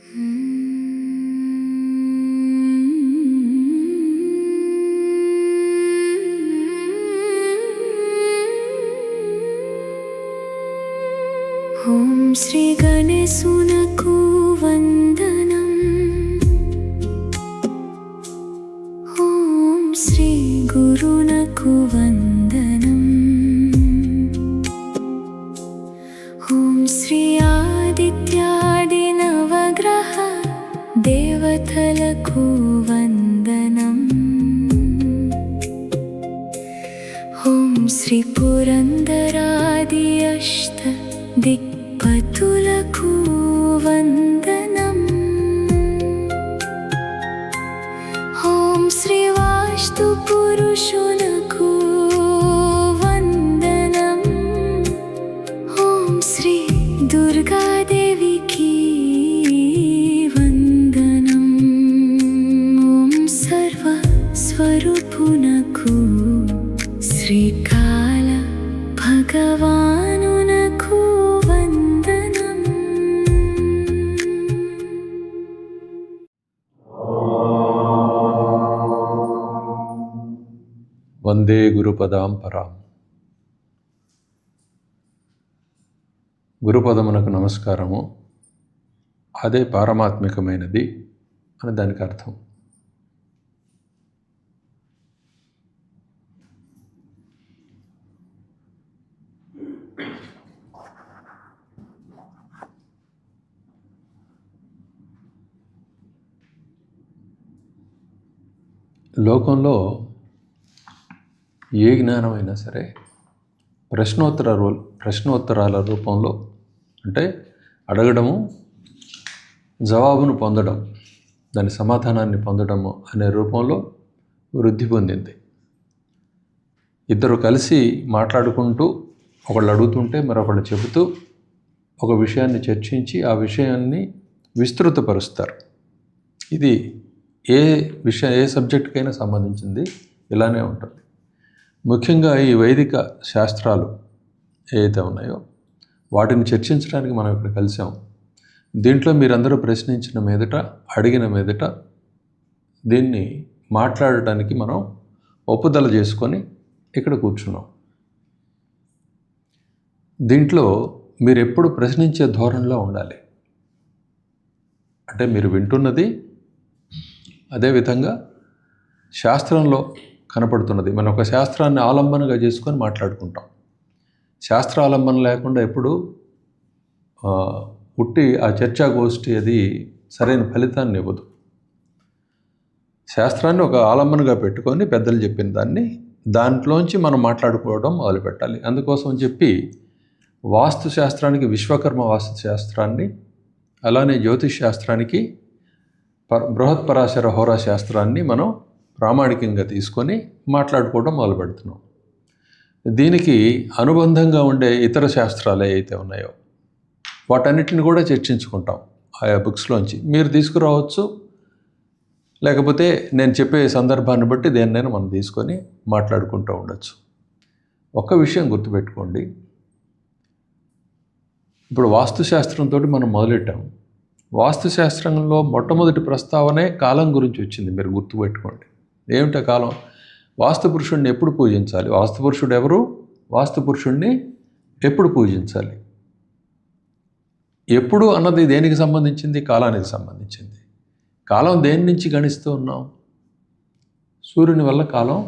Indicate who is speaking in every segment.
Speaker 1: ఓం శ్రీ గణేశునకు వందనం. ఓం శ్రీ గురునకు వందనం. ఓం శ్రీ ఆదిత్యాది నవగ్రహ దేవతలకు వందనం. ఓం శ్రీ పురందరాది అష్ట దిక్పతులకు వందనం. ఓం శ్రీ వాస్తు పురుషునకు వందనం. ఓం శ్రీ దుర్గాదేవికి వందనం. ఓం సర్వ స్వరూపునకు శ్రీకాల భగవానునకు వందనం.
Speaker 2: వందే గురుపదాం పరాం. గురుపదమునకు నమస్కారము, అదే పారమాత్మికమైనది అని దానికి అర్థం. లోకంలో ఏ జ్ఞానమైనా సరే ప్రశ్నోత్తరాల రూపంలో, అంటే అడగడము, జవాబును పొందడం, దాని సమాధానాన్ని పొందడము అనే రూపంలో వృద్ధి పొందింది. ఇద్దరు కలిసి మాట్లాడుకుంటూ ఒకళ్ళు అడుగుతుంటే మరొకళ్ళు చెబుతూ ఒక విషయాన్ని చర్చించి ఆ విషయాన్ని విస్తృతపరుస్తారు. ఇది ఏ సబ్జెక్టుకైనా సంబంధించింది ఇలానే ఉంటుంది. ముఖ్యంగా ఈ వైదిక శాస్త్రాలు ఏవైతే ఉన్నాయో వాటిని చర్చించడానికి మనం ఇక్కడ కలిసాం. దీంట్లో మీరందరూ ప్రశ్నించిన మీదట, అడిగిన మీదట దీన్ని మాట్లాడటానికి మనం ఒప్పుదల చేసుకొని ఇక్కడ కూర్చున్నాం. దీంట్లో మీరు ఎప్పుడు ప్రశ్నించే ధోరణిలో ఉండాలి. అంటే మీరు వింటున్నది అదేవిధంగా శాస్త్రంలో కనపడుతున్నది. మనం ఒక శాస్త్రాన్ని ఆలంబనగా చేసుకొని మాట్లాడుకుంటాం. శాస్త్ర ఆలంబన లేకుండా ఎప్పుడు ఉట్టి ఆ చర్చాగోష్ఠి అది సరైన ఫలితాన్ని ఇవ్వదు. శాస్త్రాన్ని ఒక ఆలంబనగా పెట్టుకొని పెద్దలు చెప్పిన దాంట్లోంచి మనం మాట్లాడుకోవడం మొదలుపెట్టాలి. అందుకోసం చెప్పి వాస్తు శాస్త్రానికి విశ్వకర్మ వాస్తు శాస్త్రాన్ని, అలానే జ్యోతిష్ శాస్త్రానికి బృహత్పరాశర హోరా శాస్త్రాన్ని మనం ప్రామాణికంగా తీసుకొని మాట్లాడుకోవడం మొదలు పెడుతున్నాం. దీనికి అనుబంధంగా ఉండే ఇతర శాస్త్రాలు ఏవైతే ఉన్నాయో వాటన్నిటిని కూడా చర్చించుకుంటాం. ఆయా బుక్స్లోంచి మీరు తీసుకురావచ్చు, లేకపోతే నేను చెప్పే సందర్భాన్ని బట్టి దేన్నైనా మనం తీసుకొని మాట్లాడుకుంటూ ఉండొచ్చు. ఒక్క విషయం గుర్తుపెట్టుకోండి, ఇప్పుడు వాస్తుశాస్త్రంతో మనం మొదలెట్టాం. వాస్తుశాస్త్రంలో మొట్టమొదటి ప్రస్తావనే కాలం గురించి వచ్చింది. మీరు గుర్తుపెట్టుకోండి. ఏమిటా కాలం? వాస్తు పురుషుడిని ఎప్పుడు పూజించాలి? వాస్తు పురుషుడు ఎవరు? వాస్తు పురుషుడిని ఎప్పుడు పూజించాలి? ఎప్పుడు అన్నది దేనికి సంబంధించింది? కాలానికి సంబంధించింది. కాలం దేని నుంచి గణిస్తూ ఉన్నాం? సూర్యుని వల్ల కాలం,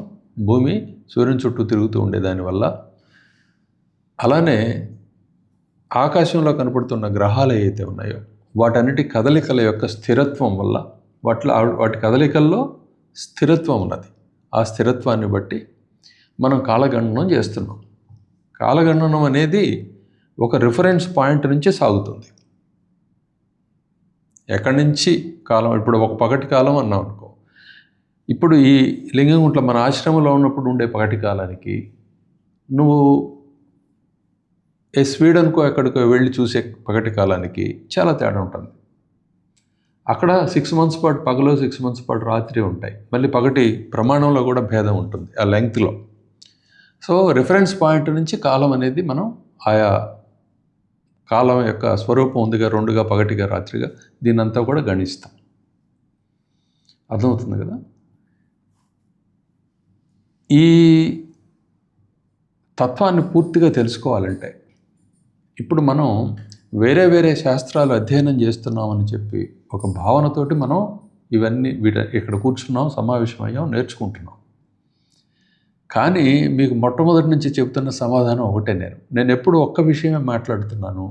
Speaker 2: భూమి సూర్యుని చుట్టూ తిరుగుతూ ఉండేదానివల్ల. అలానే ఆకాశంలో కనపడుతున్న గ్రహాలు ఏవైతే ఉన్నాయో వాటన్నిటి కదలికల యొక్క స్థిరత్వం వల్ల, వాటి కదలికల్లో స్థిరత్వం ఉన్నది. ఆ స్థిరత్వాన్ని బట్టి మనం కాలగణనం చేస్తున్నాం. కాలగణనం అనేది ఒక రిఫరెన్స్ పాయింట్ నుంచి సాగుతుంది. ఎక్కడి నుంచి కాలం? ఇప్పుడు ఒక పగటి కాలం అన్నాం అనుకో. ఇప్పుడు ఈ లింగంగుంట్ల మన ఆశ్రమంలో ఉన్నప్పుడు ఉండే పగటి కాలానికి నువ్వు స్వీడన్కో ఎక్కడికో వెళ్ళి చూసే పగటి కాలానికి చాలా తేడా ఉంటుంది. అక్కడ 6 months పాటు పగలు, 6 months పాటు రాత్రి ఉంటాయి. మళ్ళీ పగటి ప్రమాణంలో కూడా భేదం ఉంటుంది ఆ లెంగ్త్లో. సో రిఫరెన్స్ పాయింట్ నుంచి కాలం అనేది మనం ఆయా కాలం యొక్క స్వరూపం ఉందిగా, రెండుగా, పగటిగా, రాత్రిగా, దీన్నంతా కూడా గణిస్తాం. అర్థమవుతుంది కదా? ఈ తత్వాన్ని పూర్తిగా తెలుసుకోవాలంటే ఇప్పుడు మనం వేరే వేరే శాస్త్రాలు అధ్యయనం చేస్తున్నామని చెప్పి ఒక భావనతోటి మనం ఇవన్నీ ఇక్కడ కూర్చున్నాం, సమావేశమయ్యాం, నేర్చుకుంటున్నాం. కానీ మీకు మొట్టమొదటి నుంచి చెబుతున్న సమాధానం ఒకటే. నేను ఎప్పుడు ఒక్క విషయమే మాట్లాడుతున్నాను.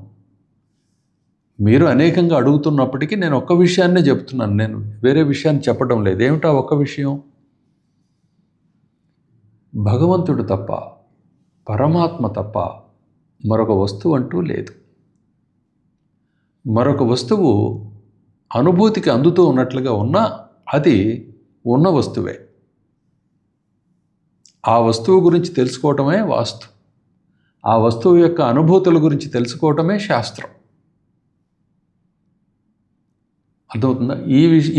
Speaker 2: మీరు అనేకంగా అడుగుతున్నప్పటికీ నేను ఒక్క విషయాన్నే చెప్తున్నాను. నేను వేరే విషయాన్ని చెప్పడం లేదు. ఏమిటా ఒక్క విషయం? భగవంతుడు తప్ప, పరమాత్మ తప్ప మరొక వస్తువు అంటూ లేదు. మరొక వస్తువు అనుభూతికి అందుతూ ఉన్నట్లుగా ఉన్నా అది ఉన్న వస్తువే. ఆ వస్తువు గురించి తెలుసుకోవటమే వాస్తు. ఆ వస్తువు యొక్క అనుభూతుల గురించి తెలుసుకోవటమే శాస్త్రం. అర్థమవుతుందా?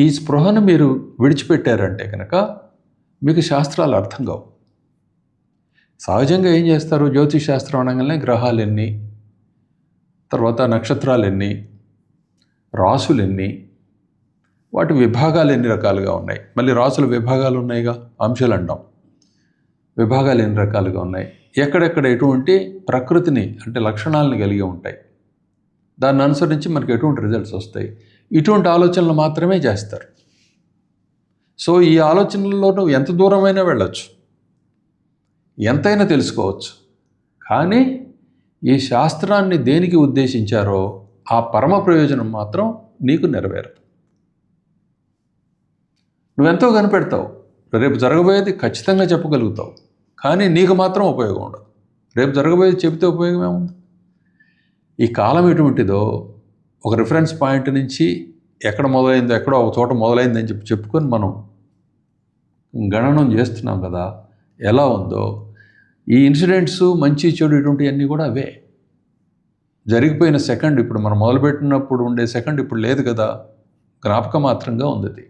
Speaker 2: ఈ స్పృహను మీరు విడిచిపెట్టారంటే కనుక మీకు శాస్త్రాలు అర్థం కావు. సహజంగా ఏం చేస్తారు? జ్యోతిష్ శాస్త్రం అనగానే గ్రహాలు ఎన్ని, తర్వాత నక్షత్రాలు ఎన్ని, రాసులు ఎన్ని, వాటి విభాగాలు ఎన్ని రకాలుగా ఉన్నాయి. మళ్ళీ రాసుల విభాగాలు ఉన్నాయిగా, అంశాలు అంటాం. విభాగాలు ఎన్ని రకాలుగా ఉన్నాయి, ఎక్కడెక్కడ ఎటువంటి ప్రకృతిని అంటే లక్షణాలను కలిగి ఉంటాయి, దాన్ని అనుసరించి మనకి ఎటువంటి రిజల్ట్స్ వస్తాయి, ఇటువంటి ఆలోచనలు మాత్రమే చేస్తారు. సో ఈ ఆలోచనల్లో నువ్వు ఎంత దూరమైనా వెళ్ళొచ్చు, ఎంతైనా తెలుసుకోవచ్చు. కానీ ఈ శాస్త్రాన్ని దేనికి ఉద్దేశించారో ఆ పరమ ప్రయోజనం మాత్రం నీకు నెరవేరదు. నువ్వెంతో కనిపెడతావు, రేపు జరగబోయేది ఖచ్చితంగా చెప్పగలుగుతావు, కానీ నీకు మాత్రం ఉపయోగం ఉండదు. రేపు జరగబోయేది చెబితే ఉపయోగం ఏముంది? ఈ కాలం ఎటువంటిదో ఒక రిఫరెన్స్ పాయింట్ నుంచి ఎక్కడ మొదలైందో, ఎక్కడో ఒక చోట మొదలైందని చెప్పుకొని మనం గణనం చేస్తున్నాం కదా. ఎలా ఉందో ఈ ఇన్సిడెంట్స్, మంచి చెడు, ఇటువంటివన్నీ కూడా అవే. జరిగిపోయిన సెకండ్, ఇప్పుడు మనం మొదలుపెట్టినప్పుడు ఉండే సెకండ్ ఇప్పుడు లేదు కదా, జ్ఞాపకం మాత్రంగా ఉంది.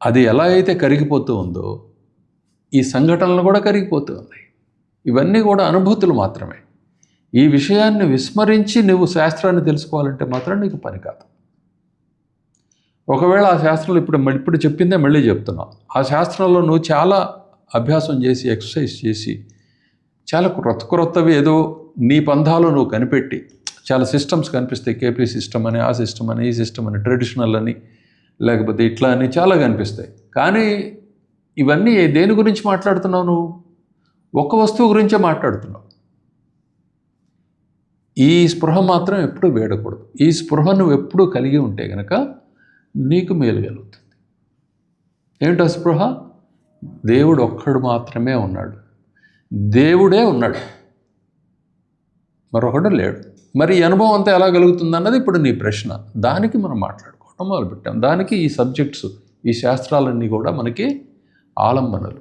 Speaker 2: అది ఎలా అయితే కరిగిపోతూ ఉందో ఈ సంఘటనలు కూడా కరిగిపోతూ ఉన్నాయి. ఇవన్నీ కూడా అనుభూతులు మాత్రమే. ఈ విషయాన్ని విస్మరించి నువ్వు శాస్త్రాన్ని తెలుసుకోవాలంటే మాత్రం నీకు పని కాదు. ఒకవేళ ఆ శాస్త్రంలో ఇప్పుడు చెప్పిందే మళ్ళీ చెప్తున్నావు. ఆ శాస్త్రంలో నువ్వు చాలా అభ్యాసం చేసి, ఎక్సర్సైజ్ చేసి, చాలా క్రొత్తవి ఏదో నీ పంధాలు నువ్వు కనిపెట్టి, చాలా సిస్టమ్స్ కనిపిస్తాయి. కేపీ సిస్టమ్ అని, ఆ సిస్టమ్ అని, ఈ సిస్టమ్ అని, ట్రెడిషనల్ అని, లేకపోతే ఇట్లా అని చాలా కనిపిస్తాయి. కానీ ఇవన్నీ దేని గురించి మాట్లాడుతున్నావు? నువ్వు ఒక్క వస్తువు గురించే మాట్లాడుతున్నావు. ఈ స్పృహ మాత్రం ఎప్పుడూ వేడకూడదు. ఈ స్పృహ నువ్వు ఎప్పుడూ కలిగి ఉంటే కనుక నీకు మేలు కలుగుతుంది. ఏమిటా స్పృహ? దేవుడు ఒక్కడు మాత్రమే ఉన్నాడు, దేవుడే ఉన్నాడు, మరొకడు లేడు. మరి ఈ అనుభవం అంతా ఎలా కలుగుతుంది అన్నది ఇప్పుడు నీ ప్రశ్న. దానికి మనం మాట్లాడుకోవటం మొదలుపెట్టాం. దానికి ఈ సబ్జెక్ట్స్, ఈ శాస్త్రాలన్నీ కూడా మనకి ఆలంబనలు.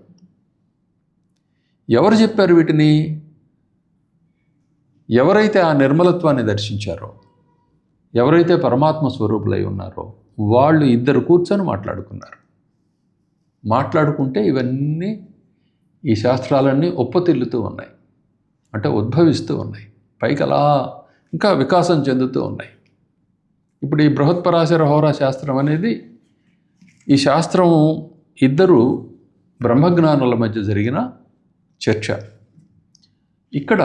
Speaker 2: ఎవరు చెప్పారు వీటిని? ఎవరైతే ఆ నిర్మలత్వాన్ని దర్శించారో, ఎవరైతే పరమాత్మ స్వరూపులై ఉన్నారో వాళ్ళు ఇద్దరు కూర్చొని మాట్లాడుకున్నారు. మాట్లాడుకుంటే ఇవన్నీ, ఈ శాస్త్రాలన్నీ ఒప్పతిల్లుతూ ఉన్నాయి, అంటే ఉద్భవిస్తూ ఉన్నాయి, పైకి అలా ఇంకా వికాసం చెందుతూ ఉన్నాయి. ఇప్పుడు ఈ బృహత్పరాశర హోరా శాస్త్రం అనేది, ఈ శాస్త్రం ఇద్దరు బ్రహ్మజ్ఞానుల మధ్య జరిగిన చర్చ. ఇక్కడ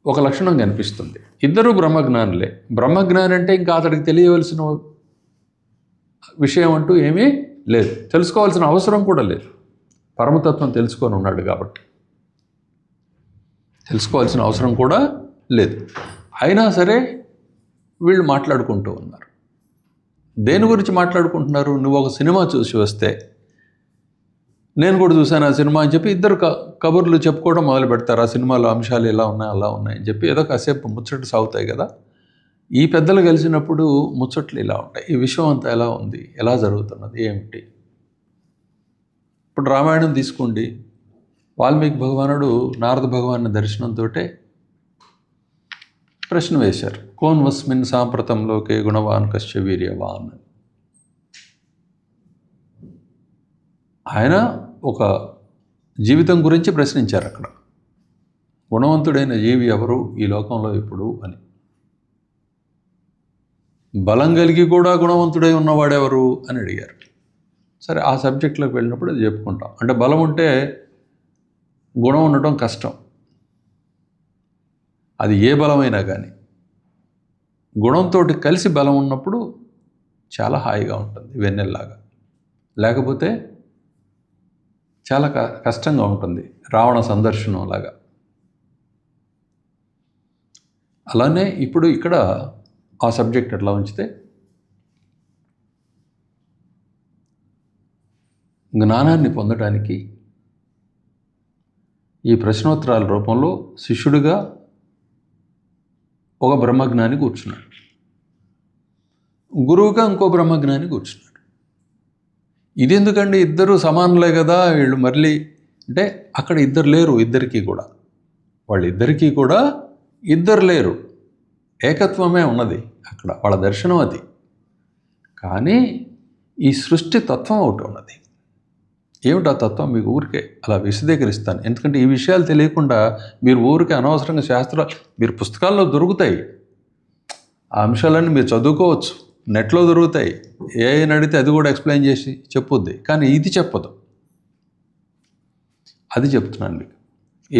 Speaker 2: ఒక లక్షణం కనిపిస్తుంది. ఇద్దరు బ్రహ్మజ్ఞానులే. బ్రహ్మజ్ఞాని అంటే ఇంకా అతడికి తెలియవలసిన విషయం అంటూ ఏమీ లేదు, తెలుసుకోవాల్సిన అవసరం కూడా లేదు. పరమతత్వం తెలుసుకొని ఉన్నాడు కాబట్టి తెలుసుకోవాల్సిన అవసరం కూడా లేదు. అయినా సరే వీళ్ళు మాట్లాడుకుంటూ ఉన్నారు. దేని గురించి మాట్లాడుకుంటున్నారు? నువ్వు ఒక సినిమా చూసి వస్తే, నేను కూడా చూశాను ఆ సినిమా అని చెప్పి ఇద్దరు కబుర్లు చెప్పుకోవడం మొదలు పెడతారు. ఆ సినిమాలో అంశాలు ఇలా ఉన్నాయి, అలా ఉన్నాయని చెప్పి ఏదో కాసేపు ముచ్చట్లు సాగుతాయి కదా. ఈ పెద్దలు కలిసినప్పుడు ముచ్చట్లు ఇలా ఉంటాయి. ఈ విషయం అంతా ఎలా ఉంది, ఎలా జరుగుతున్నది, ఏమిటి? ఇప్పుడు రామాయణం తీసుకోండి. వాల్మీకి భగవానుడు నారద భగవాన్ దర్శనంతో ప్రశ్న వేశారు, కోన్ వస్మిన్ సాంప్రతంలోకే గుణవాన్ కశ్చ వీర్యవాన్. ఆయన ఒక జీవితం గురించి ప్రశ్నించారు అక్కడ. గుణవంతుడైన జీవి ఎవరు ఈ లోకంలో ఇప్పుడు అని. బలం కలిగి కూడా గుణవంతుడై ఉన్నవాడెవరు అని అడిగారు. సరే, ఆ సబ్జెక్ట్లోకి వెళ్ళినప్పుడు అది చెప్పుకుంటాం. అంటే బలం ఉంటే గుణం ఉండటం కష్టం. అది ఏ బలమైనా కానీ గుణంతో కలిసి బలం ఉన్నప్పుడు చాలా హాయిగా ఉంటుంది, వెన్నెల్లాగా. లేకపోతే చాలా కష్టంగా ఉంటుంది, రావణ సందర్శనం లాగా. అలానే ఇప్పుడు ఇక్కడ ఆ సబ్జెక్ట్ ఎట్లా ఉంచితే, జ్ఞానాన్ని పొందడానికి ఈ ప్రశ్నోత్తరాల రూపంలో శిష్యుడిగా ఒక బ్రహ్మజ్ఞాని కూర్చున్నాడు, గురువుగా ఇంకో బ్రహ్మజ్ఞాని కూర్చున్నాడు. ఇది ఎందుకండి, ఇద్దరు సమానులే కదా వీళ్ళు. మళ్ళీ అంటే అక్కడ ఇద్దరు లేరు, ఇద్దరికీ కూడా, వాళ్ళిద్దరికీ కూడా ఇద్దరు లేరు, ఏకత్వమే ఉన్నది అక్కడ, వాళ్ళ దర్శనం అది. కానీ ఈ సృష్టి తత్వం ఒకటి ఉన్నది. ఏమిటి ఆ తత్వం? మీకు ఊరికే అలా విశదీకరిస్తాను, ఎందుకంటే ఈ విషయాలు తెలియకుండా మీరు ఊరికే అనవసరంగా శాస్త్రాలు, మీరు పుస్తకాల్లో దొరుకుతాయి ఆ అంశాలన్నీ, మీరు చదువుకోవచ్చు, నెట్లో దొరుకుతాయి, ఏ అడిగితే అది కూడా ఎక్స్ప్లెయిన్ చేసి చెప్పుద్ది, కానీ ఇది చెప్పదు. అది చెప్తున్నాను మీకు.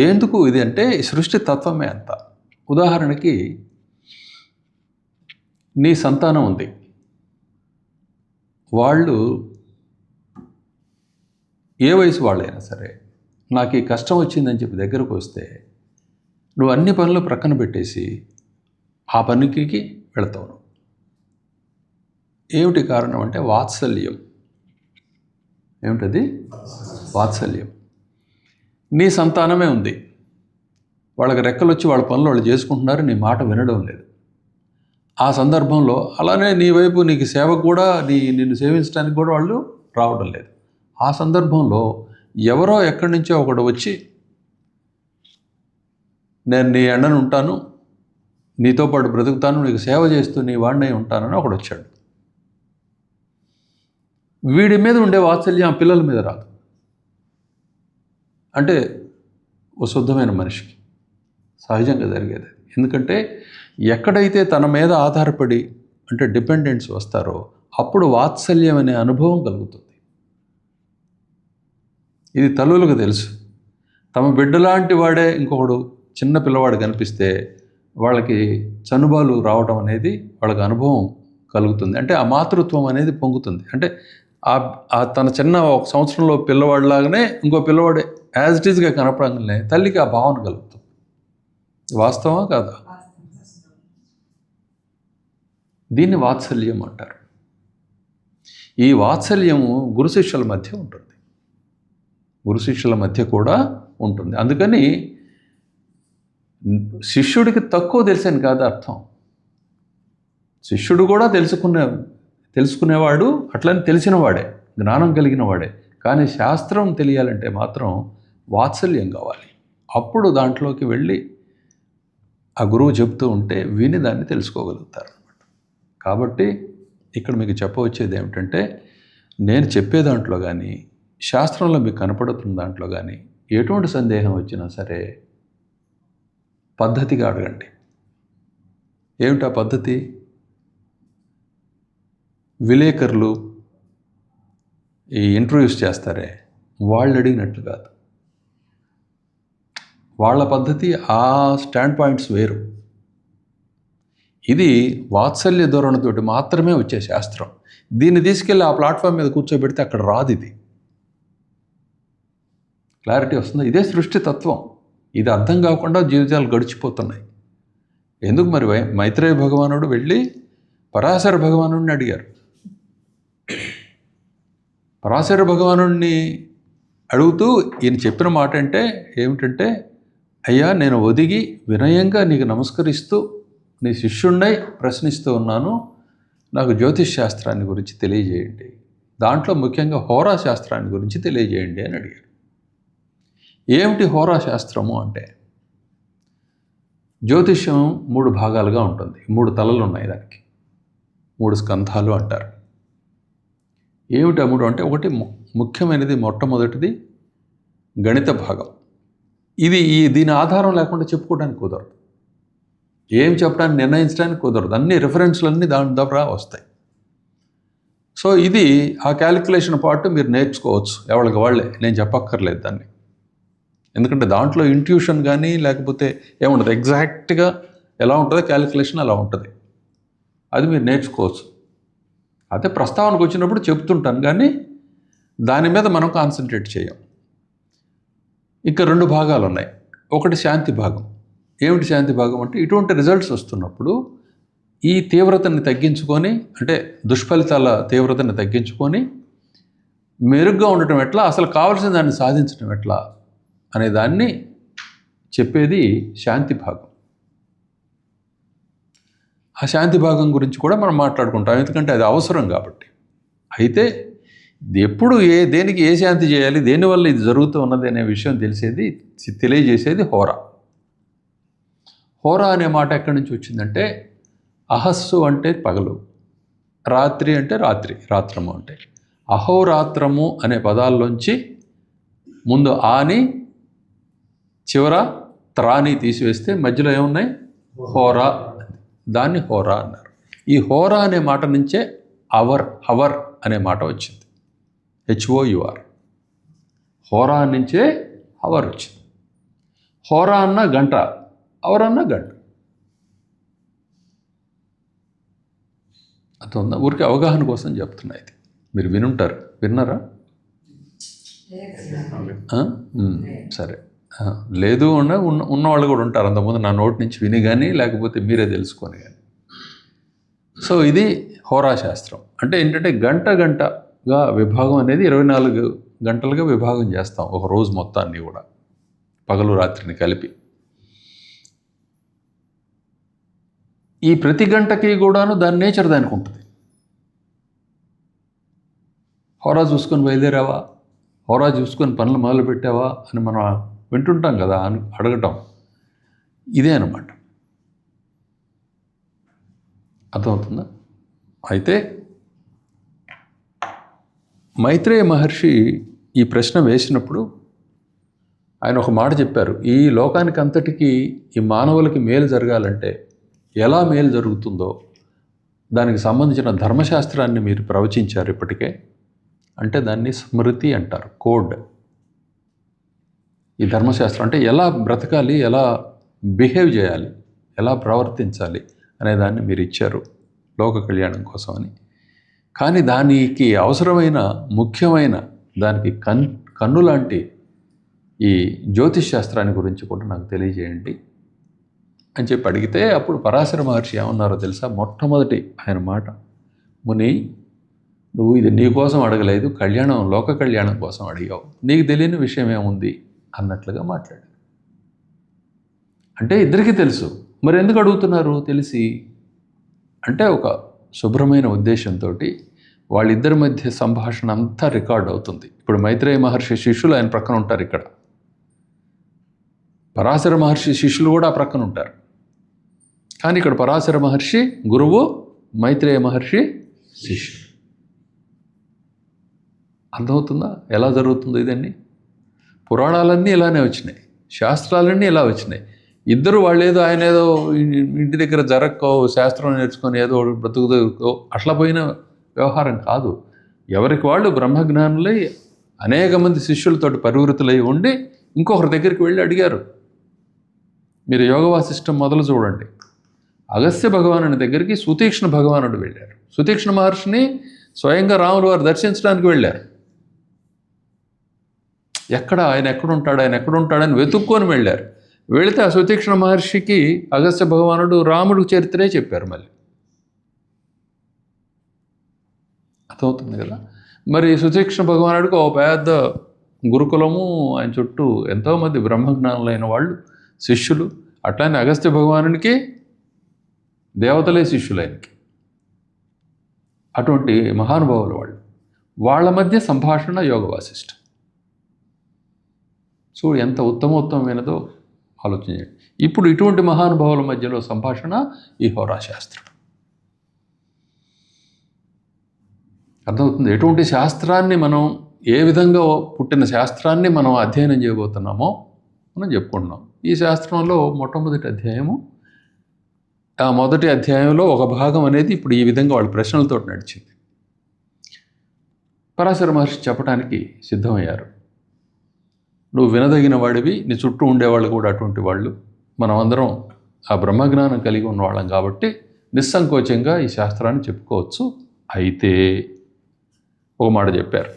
Speaker 2: ఎందుకు ఇది అంటే ఈ సృష్టి తత్వమే అంత. ఉదాహరణకి నీ సంతానం ఉంది, వాళ్ళు ఏ వయసు వాళ్ళైనా సరే, నాకు ఈ కష్టం వచ్చిందని చెప్పి దగ్గరకు వస్తే నువ్వు అన్ని పనులు ప్రక్కన పెట్టేసి ఆ పనికి వెళతావు. ఏమిటి కారణం అంటే వాత్సల్యం. ఏమిటది? వాత్సల్యం. నీ సంతానమే ఉంది, వాళ్ళకి రెక్కలు వచ్చి వాళ్ళ పనులు వాళ్ళు చేసుకుంటున్నారు, నీ మాట వినడం లేదు. ఆ సందర్భంలో అలానే నీ వైపు నీకు సేవ కూడా, నిన్ను సేవించడానికి కూడా వాళ్ళు రావడం లేదు. ఆ సందర్భంలో ఎవరో ఎక్కడి నుంచో ఒకడు వచ్చి, నేను నీ ఎండను ఉంటాను, నీతో పాటు బ్రతుకుతాను, నీకు సేవ చేస్తూ నీ వాడినై ఉంటానని ఒకడు వచ్చాడు. వీడి మీద ఉండే వాత్సల్యం ఆ పిల్లల మీద రాదు. అంటే ఓ శుద్ధమైన మనిషికి సహజంగా జరిగేది. ఎందుకంటే ఎక్కడైతే తన మీద ఆధారపడి అంటే డిపెండెంట్స్ వస్తారో అప్పుడు వాత్సల్యం అనే అనుభవం కలుగుతుంది. ఇది తల్లులకు తెలుసు. తమ బిడ్డలాంటి వాడే ఇంకొకడు చిన్న పిల్లవాడు కనిపిస్తే వాళ్ళకి చనుబాలు రావడం అనేది వాళ్ళకి అనుభవం కలుగుతుంది. అంటే ఆ మాతృత్వం అనేది పొంగుతుంది. అంటే తన చిన్న ఒక సంవత్సరంలో పిల్లవాడిలాగానే ఇంకో పిల్లవాడు యాజ్ ఇట్ ఈజ్గా కనపడంగానే తల్లికి ఆ భావన కలుగుతుంది. వాస్తవమా కాదా? దీన్ని వాత్సల్యం అంటారు. ఈ వాత్సల్యము గురు శిష్యుల మధ్య ఉంటుంది, గురు శిష్యుల మధ్య కూడా ఉంటుంది. అందుకని శిష్యుడికి తక్కువ తెలిసాను కాదు అర్థం. శిష్యుడు కూడా తెలుసుకునేవాడు, అట్లని తెలిసినవాడే, జ్ఞానం కలిగిన వాడే. కానీ శాస్త్రం తెలియాలంటే మాత్రం వాత్సల్యం కావాలి. అప్పుడు దాంట్లోకి వెళ్ళి ఆ గురువు చెప్తూ ఉంటే విని దాన్ని తెలుసుకోగలుగుతారు అన్నమాట. కాబట్టి ఇక్కడ మీకు చెప్పవచ్చేది ఏమిటంటే, నేను చెప్పే దాంట్లో కానీ శాస్త్రంలో మీకు కనపడుతున్న దాంట్లో కానీ ఎటువంటి సందేహం వచ్చినా సరే పద్ధతిగా అడగండి. ఏమిటా పద్ధతి? విలేకరులు ఈ ఇంటర్వ్యూస్ చేస్తారే, వాళ్ళు అడిగినట్లు కాదు. వాళ్ళ పద్ధతి, ఆ స్టాండ్ పాయింట్స్ వేరు. ఇది వాత్సల్య ధోరణితోటి మాత్రమే వచ్చే శాస్త్రం. దీన్ని తీసుకెళ్ళి ఆ ప్లాట్ఫామ్ మీద కూర్చోబెడితే అక్కడ రాదు. ఇది క్లారిటీ వస్తుంది. ఇదే సృష్టి తత్వం. ఇది అర్థం కాకుండా జీవితాలు గడిచిపోతున్నాయి. ఎందుకు మరి మైత్రేయ భగవానుడు వెళ్ళి పరాశర భగవానుడిని అడిగారు. పరాశర భగవానుడిని అడుగుతూ ఈయన చెప్పిన మాట అంటే ఏమిటంటే, అయ్యా నేను ఒదిగి వినయంగా నీకు నమస్కరిస్తూ నీ శిష్యుణ్ణై ప్రశ్నిస్తూ ఉన్నాను, నాకు జ్యోతిష్ శాస్త్రాన్ని గురించి తెలియజేయండి, దాంట్లో ముఖ్యంగా హోరా శాస్త్రాన్ని గురించి తెలియజేయండి అని అడిగారు. ఏమిటి హోరా శాస్త్రము అంటే, జ్యోతిష్యం 3 భాగాలుగా ఉంటుంది. 3 తలలు ఉన్నాయి దానికి, 3 స్కంధాలు అంటారు. ఏమిటి 3 అంటే, ఒకటి ముఖ్యమైనది, మొట్టమొదటిది గణిత భాగం. దీని ఆధారం లేకుండా చెప్పుకోవడానికి కుదరదు, ఏం చెప్పడానికి నిర్ణయించడానికి కుదరదు. అన్ని రిఫరెన్స్లన్నీ దాని ద్వారా వస్తాయి. సో ఇది ఆ క్యాలిక్యులేషన్ పార్ట్ మీరు నేర్చుకోవచ్చు ఎవరికి వాళ్ళే, నేను చెప్పక్కర్లేదు దాన్ని. ఎందుకంటే దాంట్లో ఇంట్యూషన్ కానీ లేకపోతే ఏముండదు, ఎగ్జాక్ట్గా ఎలా ఉంటుందో క్యాలిక్యులేషన్ అలా ఉంటుంది, అది మీరు నేర్చుకోవచ్చు. అదే ప్రస్తావనకు వచ్చినప్పుడు చెప్తుంటాను కానీ దాని మీద మనం కాన్సన్ట్రేట్ చేయం. ఇంకా 2 భాగాలు ఉన్నాయి. ఒకటి శాంతి భాగం. ఏమిటి శాంతి భాగం అంటే, ఇటువంటి రిజల్ట్స్ వస్తున్నప్పుడు ఈ తీవ్రతని తగ్గించుకొని, అంటే దుష్ఫలితాల తీవ్రతని తగ్గించుకొని మెరుగ్గా ఉండటం ఎట్లా, అసలు కావాల్సిన దాన్ని సాధించడం ఎట్లా అనే దాన్ని చెప్పేది శాంతి భాగం. ఆ శాంతి భాగం గురించి కూడా మనం మాట్లాడుకుంటాం, ఎందుకంటే అది అవసరం కాబట్టి. అయితే ఎప్పుడు దేనికి ఏ శాంతి చేయాలి, దేనివల్ల ఇది జరుగుతూ ఉన్నది అనే విషయం తెలియజేసేది హోరా. హోరా అనే మాట ఎక్కడి నుంచి వచ్చిందంటే, అహస్సు అంటే పగలు, రాత్రి అంటే రాత్రము అంటే. అహోరాత్రము అనే పదాల్లోంచి ముందు ఆని చివర త్రాని తీసివేస్తే మధ్యలో ఏమున్నాయి, హోరా. దాన్ని హోరా అన్నారు. ఈ హోరా అనే మాట నుంచే హవర్ అనే మాట వచ్చింది, HOUR. హోరా నుంచే హవర్ వచ్చింది. హోరా అన్న గంట, అవర్ అన్న గంట. అర్థం ఊరికి అవగాహన కోసం చెప్తున్నా. ఇది మీరు విన్నారా? సరే, లేదు ఉన్నవాళ్ళు కూడా ఉంటారు అంతకుముందు నా నోటి నుంచి విని కానీ లేకపోతే మీరే తెలుసుకొని కానీ. సో ఇది హోరా శాస్త్రం. అంటే ఏంటంటే గంటగా విభాగం అనేది 24 గంటలుగా విభాగం చేస్తాం ఒక రోజు మొత్తాన్ని కూడా, పగలు రాత్రిని కలిపి. ఈ ప్రతి గంటకి కూడాను దాని నేచర్ దానికి ఉంటుంది. హోరా చూసుకొని బయలుదేరావా, హోరా చూసుకొని పనులు మొదలు పెట్టావా అని మనం వింటుంటాం కదా, అని అడగటం ఇదే అన్నమాట. అర్థమవుతుందా? అయితే మైత్రేయ మహర్షి ఈ ప్రశ్న వేసినప్పుడు ఆయన ఒక మాట చెప్పారు. ఈ లోకానికి అంతటికీ, ఈ మానవులకి మేలు జరగాలంటే ఎలా మేలు జరుగుతుందో దానికి సంబంధించిన ధర్మశాస్త్రాన్ని మీరు ప్రవచించారు ఇప్పటికే. అంటే దాన్ని స్మృతి అంటారు, కోడ్. ఈ ధర్మశాస్త్రం అంటే ఎలా బ్రతకాలి, ఎలా బిహేవ్ చేయాలి, ఎలా ప్రవర్తించాలి అనే దాన్ని మీరు ఇచ్చారు లోక కళ్యాణం కోసం అని. కానీ దానికి అవసరమైన ముఖ్యమైన దానికి కన్ను లాంటి ఈ జ్యోతిష్ శాస్త్రాన్ని గురించి కూడా నాకు తెలియజేయండి అని చెప్పి అడిగితే, అప్పుడు పరాశర మహర్షి ఏమన్నారో తెలుసా? మొట్టమొదటి ఆయన మాట, ముని నువ్వు ఇది నీ కోసం అడగలేదు, లోక కళ్యాణం కోసం అడిగావు, నీకు తెలియని విషయం ఏముంది అన్నట్లుగా మాట్లాడారు. అంటే ఇద్దరికీ తెలుసు, మరి ఎందుకు అడుగుతున్నారు తెలిసి అంటే ఒక శుభ్రమైన ఉద్దేశంతో వాళ్ళిద్దరి మధ్య సంభాషణ అంతా రికార్డ్ అవుతుంది. ఇప్పుడు మైత్రేయ మహర్షి శిష్యులు ఆయన ప్రక్కన ఉంటారు, ఇక్కడ పరాశర మహర్షి శిష్యులు కూడా ఆ ప్రక్కన ఉంటారు. కానీ ఇక్కడ పరాశర మహర్షి గురువు, మైత్రేయ మహర్షి శిష్యులు. అర్థమవుతుందా ఎలా జరుగుతుందో ఇదన్నీ? పురాణాలన్నీ ఇలానే వచ్చినాయి, శాస్త్రాలన్నీ ఇలా వచ్చినాయి. ఇద్దరు వాళ్ళేదో ఆయన ఏదో ఇంటి దగ్గర జరక్కో శాస్త్రం నేర్చుకొని ఏదో బ్రతుకుదో అట్లా పోయిన వ్యవహారం కాదు. ఎవరికి వాళ్ళు బ్రహ్మజ్ఞానులై అనేక మంది శిష్యులతోటి పరివృతులై ఉండి ఇంకొకరి దగ్గరికి వెళ్ళి అడిగారు. మీరు యోగ వాసిష్టం మొదలు చూడండి. అగస్త్య భగవానుడి దగ్గరికి సుతీక్ష్ణ భగవానుడు వెళ్ళారు. సుతీక్ష్ణ మహర్షిని స్వయంగా రాములు వారు దర్శించడానికి వెళ్ళారు. ఆయన ఎక్కడుంటాడని వెతుక్కొని వెళ్ళారు. వెళితే ఆ సుతీక్ష్ణ మహర్షికి అగస్త్య భగవానుడు రాముడు చరిత్రే చెప్పారు. మళ్ళీ అర్థమవుతుంది కదా. మరి సుతీక్ష్ణ భగవానుడికి ఓ పెద్ద గురుకులము, ఆయన చుట్టూ ఎంతోమంది బ్రహ్మజ్ఞానులైన వాళ్ళు శిష్యులు. అట్లానే అగస్త్య భగవానునికి దేవతలే శిష్యులు ఆయనకి. అటువంటి మహానుభావులు వాళ్ళ మధ్య సంభాషణ యోగ వాసిష్టం. చూడు ఎంత ఉత్తమోత్తమైనదో ఆలోచించండి. ఇప్పుడు ఇటువంటి మహానుభావుల మధ్యలో సంభాషణ ఈ హోరాశాస్త్రం. అర్థమవుతుంది. ఎటువంటి శాస్త్రాన్ని మనం, ఏ విధంగా పుట్టిన శాస్త్రాన్ని మనం అధ్యయనం చేయబోతున్నామో మనం చెప్పుకుంటున్నాం. ఈ శాస్త్రంలో మొట్టమొదటి అధ్యాయము, ఆ మొదటి అధ్యాయంలో ఒక భాగం అనేది ఇప్పుడు ఈ విధంగా వాళ్ళ ప్రశ్నలతో నడిచింది. పరాశర మహర్షి చెప్పడానికి సిద్ధమయ్యారు. నువ్వు వినదగిన వాడివి, నీ చుట్టూ ఉండేవాళ్ళు కూడా అటువంటి వాళ్ళు, మనమందరం ఆ బ్రహ్మజ్ఞానం కలిగి ఉన్నవాళ్ళం కాబట్టి నిస్సంకోచంగా ఈ శాస్త్రాన్ని చెప్పుకోవచ్చు. అయితే ఒక మాట చెప్పారు.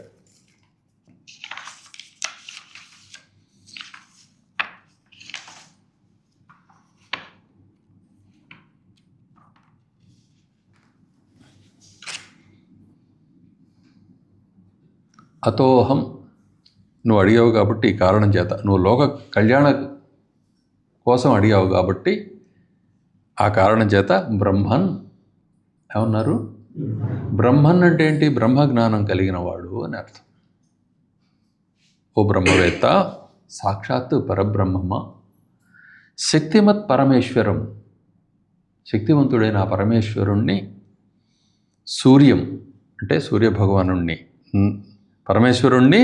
Speaker 2: అతోహం, నువ్వు అడిగావు కాబట్టి ఈ కారణం చేత, నువ్వు లోక కళ్యాణ కోసం అడిగావు కాబట్టి ఆ కారణం చేత బ్రహ్మన్ ఏమన్నారు? బ్రహ్మన్ అంటే ఏంటి? బ్రహ్మజ్ఞానం కలిగిన వాడు అని అర్థం. ఓ బ్రహ్మవేత్త, సాక్షాత్తు పరబ్రహ్మమ, శక్తిమత్ పరమేశ్వరం, శక్తివంతుడైన ఆ పరమేశ్వరుణ్ణి, సూర్యం అంటే సూర్యభగవానుణ్ణి, పరమేశ్వరుణ్ణి,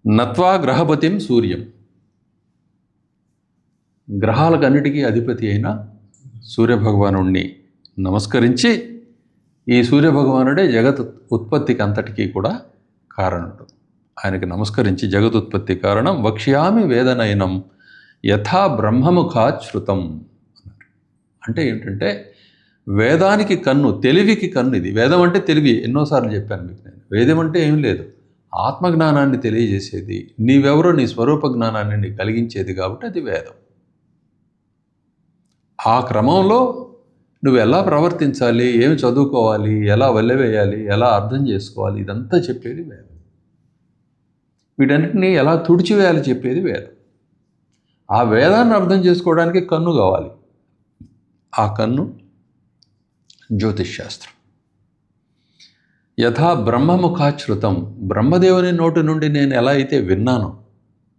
Speaker 2: నత్వా గ్రహపతిం సూర్యం, గ్రహాలకన్నిటికీ అధిపతి అయిన సూర్యభగవానుణ్ణి నమస్కరించి, ఈ సూర్యభగవానుడే జగత్ ఉత్పత్తికి అంతటికీ కూడా కారణుడు. ఆయనకి నమస్కరించి జగదుత్పత్తి కారణం వక్ష్యామి వేదనయనం యథా బ్రహ్మముఖాత్ శృతం అన్నారు. అంటే ఏంటంటే వేదానికి కన్ను, తెలివికి కన్ను ఇది. వేదం అంటే తెలివి, ఎన్నోసార్లు చెప్పాను మీకు నేను. వేదం అంటే ఏం లేదు, ఆత్మజ్ఞానాన్ని తెలియజేసేది, నీవెవరో నీ స్వరూప జ్ఞానాన్ని నీకు కలిగించేది కాబట్టి అది వేదం. ఆ క్రమంలో నువ్వు ఎలా ప్రవర్తించాలి, ఏమి చదువుకోవాలి, ఎలా వల్లెవేయాలి, ఎలా అర్థం చేసుకోవాలి, ఇదంతా చెప్పేది వేదం. వీటన్నిటినీ ఎలా తుడిచివేయాలి చెప్పేది వేదం. ఆ వేదాన్ని అర్థం చేసుకోవడానికి కన్ను కావాలి. ఆ కన్ను జ్యోతిష్ శాస్త్రం. యథా బ్రహ్మముఖాశ్రుతం, బ్రహ్మదేవుని నోటి నుండి నేను ఎలా అయితే విన్నానో,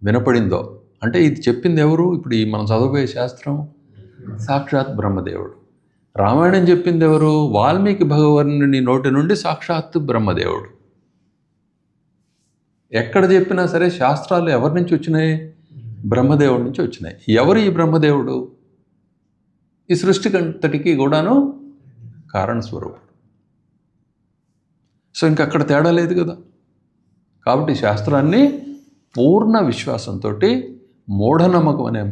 Speaker 2: వినపడిందో, అంటే ఇది చెప్పింది ఎవరు? ఇప్పుడు ఈ మనం చదవబోయే శాస్త్రం సాక్షాత్ బ్రహ్మదేవుడు. రామాయణం చెప్పింది ఎవరు? వాల్మీకి భగవానుని నోటి నుండి సాక్షాత్తు బ్రహ్మదేవుడు. ఎక్కడ చెప్పినా సరే శాస్త్రాలు ఎవరి నుంచి వచ్చినాయి? బ్రహ్మదేవుడి నుంచి వచ్చినాయి. ఎవరు ఈ బ్రహ్మదేవుడు? ఈ సృష్టికంతటికి కూడాను కారణస్వరూపుడు. సో ఇంకక్కడ తేడా లేదు కదా. కాబట్టి శాస్త్రాన్ని పూర్ణ విశ్వాసంతో, మూఢనమ్మకం అనే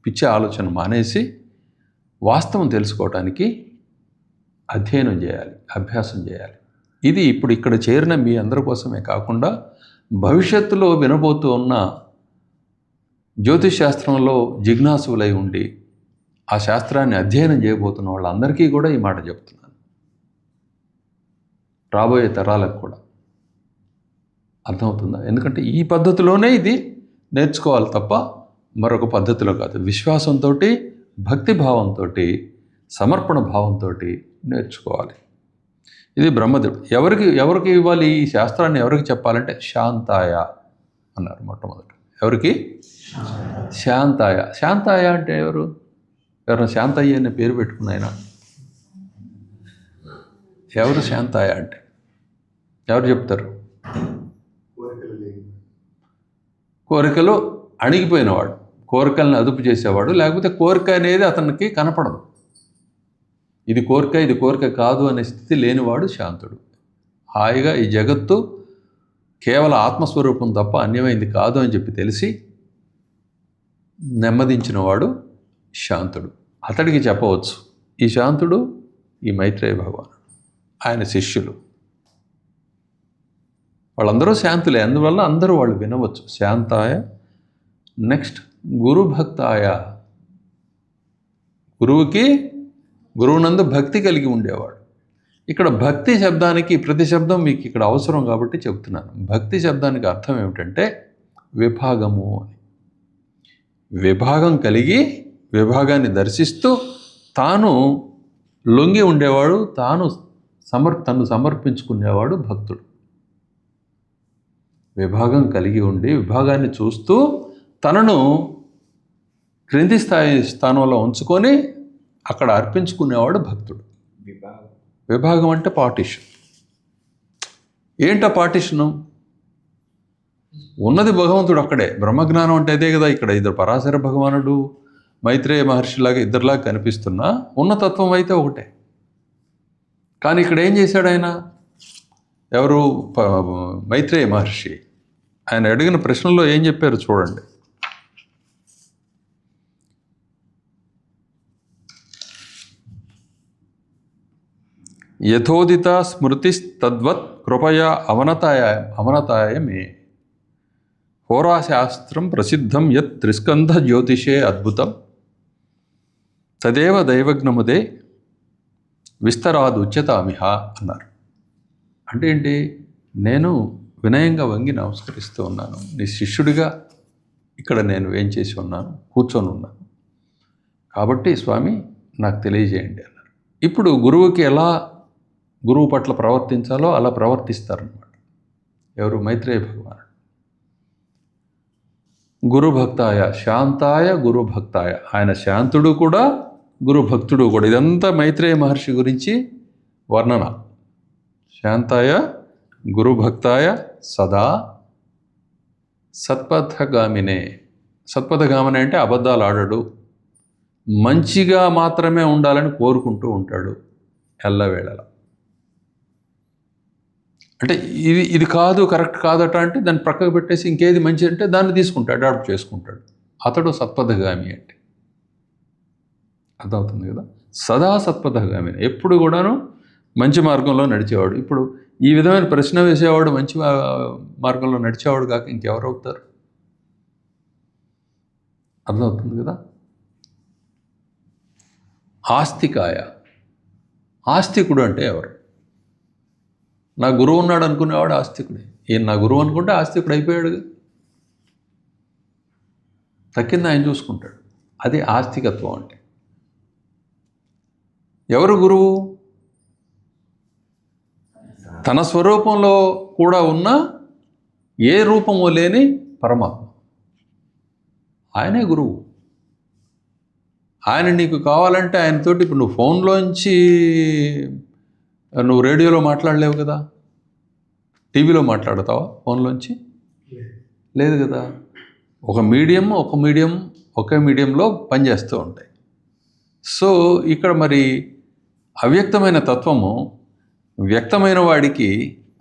Speaker 2: పిచ్చి ఆలోచన మానేసి వాస్తవం తెలుసుకోవటానికి అధ్యయనం చేయాలి, అభ్యాసం చేయాలి. ఇది ఇప్పుడు ఇక్కడ చేరిన మీ అందరి కోసమే కాకుండా భవిష్యత్తులో వినబోతూ ఉన్న జ్యోతిష్ శాస్త్రంలో జిజ్ఞాసులై ఉండి ఆ శాస్త్రాన్ని అధ్యయనం చేయబోతున్న వాళ్ళందరికీ కూడా ఈ మాట చెప్తున్నాను. రాబోయే తరాలకు కూడా అర్థమవుతుందా? ఎందుకంటే ఈ పద్ధతిలోనే ఇది నేర్చుకోవాలి తప్ప మరొక పద్ధతిలో కాదు. విశ్వాసంతో, భక్తిభావంతో, సమర్పణ భావంతో నేర్చుకోవాలి. ఇది బ్రహ్మదేవుడు. ఎవరికి ఇవ్వాలి ఈ శాస్త్రాన్ని? ఎవరికి చెప్పాలంటే శాంతాయ అన్నారు మొట్టమొదట. ఎవరికి? శాంతాయ. శాంతాయ అంటే ఎవరైనా శాంతయ్య అనే పేరు పెట్టుకున్న ఆయన ఎవరు? శాంతాయ అంటే ఎవరు చెప్తారు? కోరికలు అణిగిపోయినవాడు, కోరికలను అదుపు చేసేవాడు. లేకపోతే కోరిక అనేది అతనికి కనపడదు. ఇది కోరిక, ఇది కోరిక కాదు అనే స్థితి లేనివాడు శాంతుడు. హాయిగా ఈ జగత్తు కేవలం ఆత్మస్వరూపం తప్ప అన్యమైంది కాదు అని చెప్పి తెలిసి నెమ్మదించినవాడు శాంతుడు. అతడికి చెప్పవచ్చు. ఈ శాంతుడు ఈ మైత్రేయ భగవానుడు, ఆయన శిష్యులు, వాళ్ళందరూ శాంతులే. అందువల్ల అందరూ వాళ్ళు వినవచ్చు. శాంతాయ. నెక్స్ట్ గురుభక్తాయ, గురువునందు భక్తి కలిగి ఉండేవాడు. ఇక్కడ భక్తి శబ్దానికి ప్రతి శబ్దం మీకు ఇక్కడ అవసరం కాబట్టి చెప్తున్నాను. భక్తి శబ్దానికి అర్థం ఏమిటంటే విభాగము అని. విభాగం కలిగి విభాగాన్ని దర్శిస్తూ తాను లొంగి ఉండేవాడు, తను సమర్పించుకునేవాడు భక్తుడు. విభాగం కలిగి ఉండి విభాగాన్ని చూస్తూ తనను క్రింది స్థానంలో ఉంచుకొని అక్కడ అర్పించుకునేవాడు భక్తుడు. విభాగం అంటే పార్టిషన్. ఏంటా పార్టిషను? ఉన్నది భగవంతుడు అక్కడే. బ్రహ్మజ్ఞానం అంటే అదే కదా. ఇక్కడ ఇద్దరు పరాశర భగవానుడు మైత్రేయ మహర్షిలాగా ఇద్దరులాగా కనిపిస్తున్నా ఉన్నతత్వం అయితే ఒకటే. కానీ ఇక్కడ ఏం చేశాడు ఆయన? ఎవరు? మైత్రేయ మహర్షి. ఆయన అడిగిన ప్రశ్నలో ఏం చెప్పారు చూడండి. యథోదిత స్మృతిస్తద్వత్ కృపయా అవనతాయ మే హోరాశాస్త్రం ప్రసిద్ధం యత్ త్రిస్కంధ జ్యోతిషే అద్భుతం తదేవ దైవజ్ఞముదే విస్తరాదు ఉచ్యతామిహ అన్నారు. అంటే ఏంటి? నేను వినయంగా వంగి నమస్కరిస్తూ ఉన్నాను. నీ శిష్యుడిగా ఇక్కడ నేను ఏం చేసి ఉన్నాను, కూర్చొని ఉన్నాను. కాబట్టి స్వామి నాకు తెలియజేయండి అన్నారు. ఇప్పుడు గురువుకి ఎలా గురువు పట్ల ప్రవర్తించాలో అలా ప్రవర్తిస్తారన్నమాట. ఎవరు? మైత్రేయ భగవానుడు. గురుభక్తాయ శాంతాయ గురుభక్తాయ. ఆయన శాంతుడు కూడా గురుభక్తుడు కూడా. ఇదంతా మైత్రేయ మహర్షి గురించి వర్ణన. శాంతాయ గురుభక్తాయ సదా సత్పథగామినే. సత్పథగామినే అంటే అబద్ధాలు ఆడడు, మంచిగా మాత్రమే ఉండాలని కోరుకుంటూ ఉంటాడు ఎల్లవేళలా. అంటే ఇది కాదు, కరెక్ట్ కాదట అంటే దాన్ని ప్రక్కకు పెట్టేసి ఇంకేది మంచి అంటే దాన్ని తీసుకుంటాడు, అడాప్ట్ చేసుకుంటాడు. అతడు సత్పథగామి అంటే అర్థమవుతుంది కదా. సదా సత్పథగామి, ఎప్పుడు కూడాను మంచి మార్గంలో నడిచేవాడు. ఇప్పుడు ఈ విధమైన ప్రశ్న వేసేవాడు మంచి మార్గంలో నడిచేవాడు కాక ఇంకెవరు అవుతారు? అర్థమవుతుంది కదా. ఆస్తికాయ. ఆస్తికుడు అంటే ఎవరు? నా గురువు ఉన్నాడు అనుకునేవాడు ఆస్తికుడే. ఈయన నా గురువు అనుకుంటే ఆస్తికుడు అయిపోయాడు. తక్కింది ఆయన చూసుకుంటాడు. అది ఆస్తికత్వం అంటే. ఎవరు గురువు? తన స్వరూపంలో కూడా ఉన్న ఏ రూపము లేని పరమాత్మ, ఆయనే గురువు. ఆయన నీకు కావాలంటే ఆయనతోటి ఇప్పుడు నువ్వు ఫోన్లోంచి నువ్వు రేడియోలో మాట్లాడలేవు కదా, టీవీలో మాట్లాడతావా ఫోన్లోంచి? లేదు కదా. ఒకే మీడియంలో పనిచేస్తూ ఉంటాయి. సో ఇక్కడ మరి అవ్యక్తమైన తత్వము వ్యక్తమైన వాడికి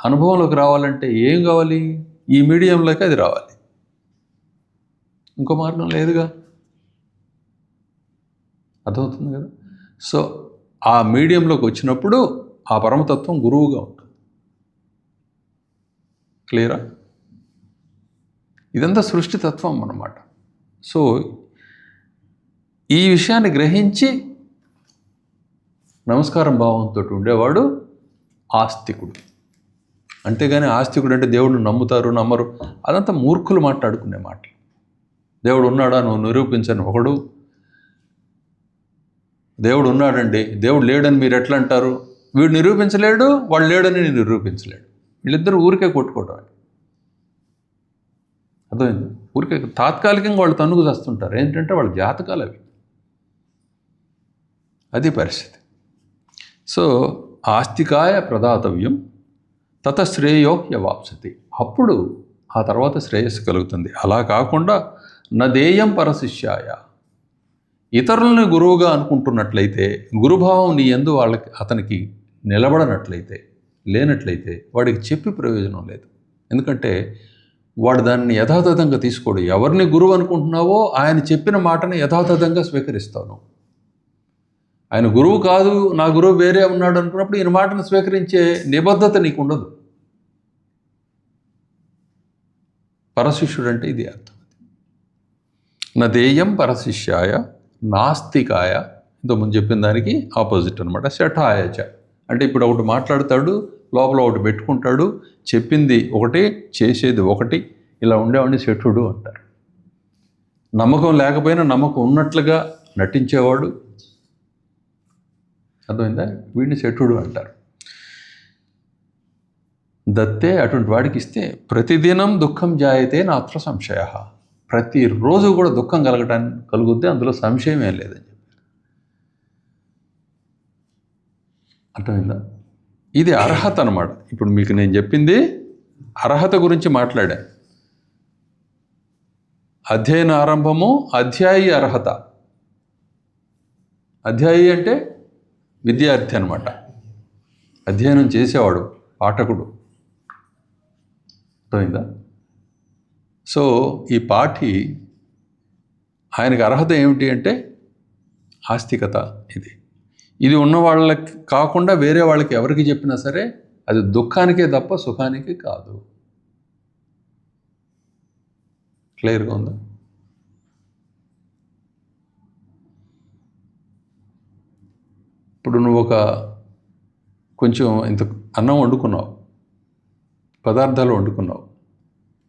Speaker 2: అనుభవంలోకి రావాలంటే ఏం కావాలి? ఈ మీడియంలోకి అది రావాలి. ఇంకో మార్గం లేదుగా. అర్థమవుతుంది కదా. సో ఆ మీడియంలోకి వచ్చినప్పుడు ఆ పరమతత్వం గురువుగా ఉంటుంది. క్లియరా? ఇదంతా సృష్టితత్వం అన్నమాట. సో ఈ విషయాన్ని గ్రహించి నమస్కారం భావంతో ఉండేవాడు ఆస్తికుడు. అంతేగాని ఆస్తికుడు అంటే దేవుడిని నమ్ముతారు నమ్మరు, అదంతా మూర్ఖులు మాట్లాడుకునే మాటలు. దేవుడు ఉన్నాడా నువ్వు నిరూపించని ఒకడు, దేవుడు ఉన్నాడండి, దేవుడు లేడని మీరు ఎట్లా అంటారు? వీడు నిరూపించలేడు, వాడు లేడని నేను నిరూపించలేడు. వీళ్ళిద్దరూ ఊరికే కొట్టుకోవటం. అర్థమైంది? ఊరికే తాత్కాలికంగా వాళ్ళు తన్నుకు చేస్తుంటారు. ఏంటంటే వాళ్ళ జాతకాలు అవి. అది పరిస్థితి. సో ఆస్తికాయ ప్రదాతవ్యం తత శ్రేయో యవాప్సతి. అప్పుడు ఆ తర్వాత శ్రేయస్సు కలుగుతుంది. అలా కాకుండా నదేయం పరశిష్యాయ, ఇతరులని గురువుగా అనుకుంటున్నట్లయితే, గురుభావం నీ యందు అతనికి నిలబడనట్లయితే, లేనట్లయితే వాడికి చెప్పి ప్రయోజనం లేదు. ఎందుకంటే వాడు దాన్ని యథాతథంగా తీసుకోడు. ఎవరిని గురువు అనుకుంటున్నావో ఆయన చెప్పిన మాటని యథాతథంగా స్వీకరిస్తావు. ఆయన గురువు కాదు, నా గురువు వేరే ఉన్నాడు అనుకున్నప్పుడు ఈయన మాటను స్వీకరించే నిబద్ధత నీకు ఉండదు. పరశిష్యుడు అంటే ఇది అర్థం. నదేయం పరశిష్యాయ నాస్తికాయ, ఇంతకుముందు చెప్పిన దానికి ఆపోజిట్ అనమాట. శఠాయచ అంటే ఇప్పుడు ఒకటి మాట్లాడతాడు, లోపల ఒకటి పెట్టుకుంటాడు, చెప్పింది ఒకటి చేసేది ఒకటి, ఇలా ఉండేవాడిని శఠుడు అంటారు. నమ్మకం లేకపోయినా నమ్మకం ఉన్నట్లుగా నటించేవాడు. అర్థమైందా? వీడిని శఠుడు అంటారు. దత్తే అటువంటి వాడికి ఇస్తే ప్రతిదినం దుఃఖం జాయతే నాత్ర సంశయ. ప్రతిరోజు కూడా దుఃఖం కలుగుద్ది, అందులో సంశయం ఏం లేదని చెప్పి. అర్థమైందా? ఇది అర్హత అన్నమాట. ఇప్పుడు మీకు నేను చెప్పింది అర్హత గురించి మాట్లాడాను. అధ్యయన ఆరంభము, అధ్యాయి అర్హత. అధ్యాయి అంటే విద్యార్థి అనమాట, అధ్యయనం చేసేవాడు, పాఠకుడు. అర్థమైందా? సో ఈ పాఠి ఆయనకు అర్హత ఏమిటి అంటే ఆస్తికత. ఇది ఉన్న వాళ్ళకి కాకుండా వేరే వాళ్ళకి ఎవరికి చెప్పినా సరే అది దుఃఖానికే తప్ప సుఖానికి కాదు. క్లియర్గా ఉందా? ఇప్పుడు నువ్వు కొంచెం ఇంత అన్నం వండుకున్నావు, పదార్థాలు వండుకున్నావు,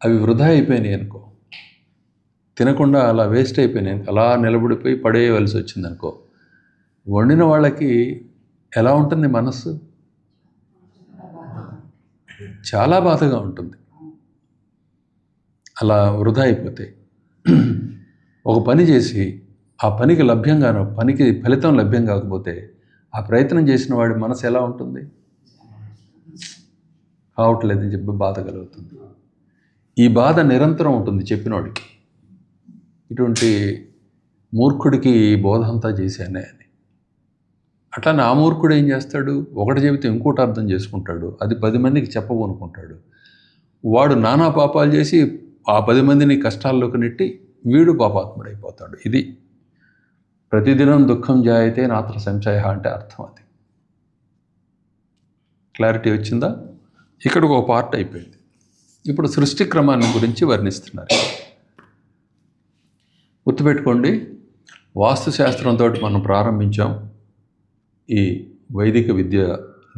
Speaker 2: అవి వృధా అయిపోయినాయి అనుకో, తినకుండా అలా వేస్ట్ అయిపోయినాయి, అలా నిలబడిపోయి పడేయవలసి వచ్చిందనుకో, వండిన వాళ్ళకి ఎలా ఉంటుంది మనస్సు? చాలా బాధగా ఉంటుంది అలా వృధా అయిపోతే. ఒక పని చేసి ఆ పనికి పనికి ఫలితం లభ్యం కాకపోతే ఆ ప్రయత్నం చేసిన వాడి మనసు ఎలా ఉంటుంది? కావట్లేదని చెప్పి బాధ కలుగుతుంది. ఈ బాధ నిరంతరం ఉంటుంది చెప్పినవాడికి. ఇటువంటి మూర్ఖుడికి ఈ బోధ అంతా చేశానే అని. అట్లానే ఆ మూర్ఖుడు ఏం చేస్తాడు? ఒకటి చెబితే ఇంకోటి అర్థం చేసుకుంటాడు, అది 10 మందికి చెప్పబోనుకుంటాడు. వాడు నానా పాపాలు చేసి ఆ 10 మందిని కష్టాల్లోకి నెట్టి వీడు పాపాత్ముడైపోతాడు. ఇది ప్రతిదినం దుఃఖం జాయితే నాత్ర సంశయ అంటే అర్థం. అది క్లారిటీ వచ్చిందా? ఇక్కడికి ఒక పార్ట్ అయిపోయింది. ఇప్పుడు సృష్టి క్రమాన్ని గురించి వర్ణిస్తున్నారు. గుర్తుపెట్టుకోండి, వాస్తుశాస్త్రంతో మనం ప్రారంభించాం ఈ వైదిక విద్య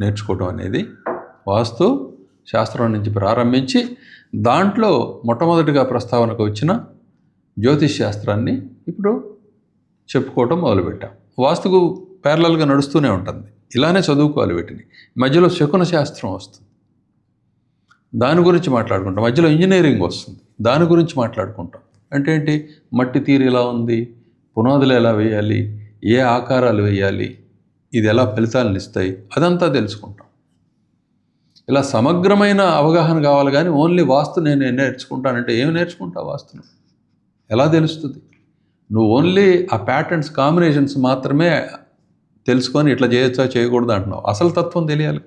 Speaker 2: నేర్చుకోవడం అనేది. వాస్తు శాస్త్రం నుంచి ప్రారంభించి దాంట్లో మొట్టమొదటిగా ప్రస్తావనకు వచ్చిన జ్యోతిష్ శాస్త్రాన్ని ఇప్పుడు చెప్పుకోవటం మొదలుపెట్టాం. వాస్తుకు ప్యారలల్గా నడుస్తూనే ఉంటుంది, ఇలానే చదువుకోవాలి వీటిని. మధ్యలో శకున శాస్త్రం వస్తుంది, దాని గురించి మాట్లాడుకుంటాం. మధ్యలో ఇంజనీరింగ్ వస్తుంది, దాని గురించి మాట్లాడుకుంటాం. అంటే ఏంటి? మట్టి తీరు ఎలా ఉంది, పునాదులు ఎలా వేయాలి, ఏ ఆకారాలు వేయాలి, ఇది ఎలా ఫలితాలను ఇస్తాయి, అదంతా తెలుసుకుంటాం. ఇలా సమగ్రమైన అవగాహన కావాలి. కానీ ఓన్లీ వాస్తు నేను నేర్చుకుంటానంటే ఏమి నేర్చుకుంటావు? వాస్తును ఎలా తెలుస్తుంది? నువ్వు ఓన్లీ ఆ ప్యాటర్న్స్ కాంబినేషన్స్ మాత్రమే తెలుసుకొని ఇట్లా చేయొచ్చా చేయకూడదు అంటున్నావు. అసలు తత్వం తెలియాలి.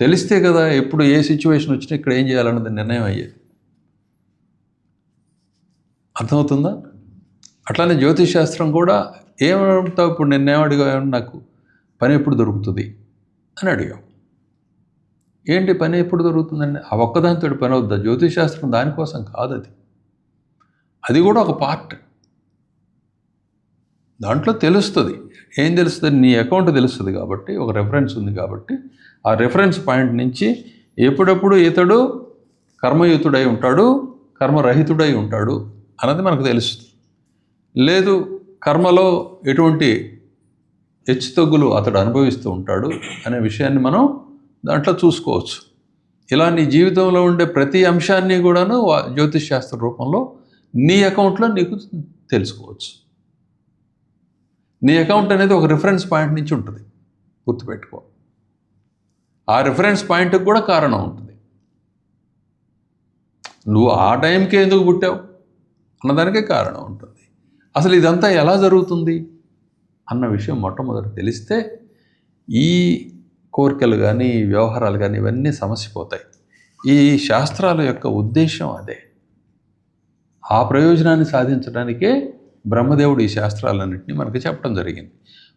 Speaker 2: తెలిస్తే కదా ఎప్పుడు ఏ సిచ్యువేషన్ వచ్చినా ఇక్కడ ఏం చేయాలన్నది నిర్ణయం అయ్యేది. అర్థమవుతుందా? అట్లానే జ్యోతిష్ శాస్త్రం కూడా ఏమంటావు? ఇప్పుడు నిన్నేం అడిగావు? నాకు పని ఎప్పుడు దొరుకుతుంది అని అడిగావు. ఏంటి పని ఎప్పుడు దొరుకుతుందండి? ఆ ఒక్కదానితో పని అవుద్దా? జ్యోతిష్ శాస్త్రం దానికోసం కాదు. అది కూడా ఒక పార్ట్. దాంట్లో తెలుస్తుంది. ఏం తెలుస్తుంది? నీ అకౌంట్ తెలుస్తుంది కాబట్టి, ఒక రెఫరెన్స్ ఉంది కాబట్టి, ఆ రెఫరెన్స్ పాయింట్ నుంచి ఎప్పుడెప్పుడు ఇతడు కర్మయుతుడై ఉంటాడు, కర్మరహితుడై ఉంటాడు అన్నది మనకు తెలుస్తుంది. లేదు, కర్మలో ఎటువంటి హెచ్చుతగ్గులు అతడు అనుభవిస్తూ ఉంటాడు అనే విషయాన్ని మనం దాంట్లో చూసుకోవచ్చు. ఇలా నీ జీవితంలో ఉండే ప్రతి అంశాన్ని కూడాను జ్యోతిష్ శాస్త్ర రూపంలో నీ అకౌంట్లో నీకు తెలుసుకోవచ్చు. నీ అకౌంట్ అనేది ఒక రిఫరెన్స్ పాయింట్ నుంచి ఉంటుంది, గుర్తుపెట్టుకో. ఆ రిఫరెన్స్ పాయింట్కి కూడా కారణం ఉంటుంది. నువ్వు ఆ టైంకి ఎందుకు పుట్టావు అన్నదానికే కారణం ఉంటుంది. అసలు ఇదంతా ఎలా జరుగుతుంది అన్న విషయం మొట్టమొదటి తెలిస్తే ఈ కోరికలు కానీ వ్యవహారాలు కానీ ఇవన్నీ సమసిపోతాయి. ఈ శాస్త్రాల యొక్క ఉద్దేశం అదే. ఆ ప్రయోజనాన్ని సాధించడానికే బ్రహ్మదేవుడు ఈ శాస్త్రాలన్నింటినీ మనకి చెప్పడం జరిగింది.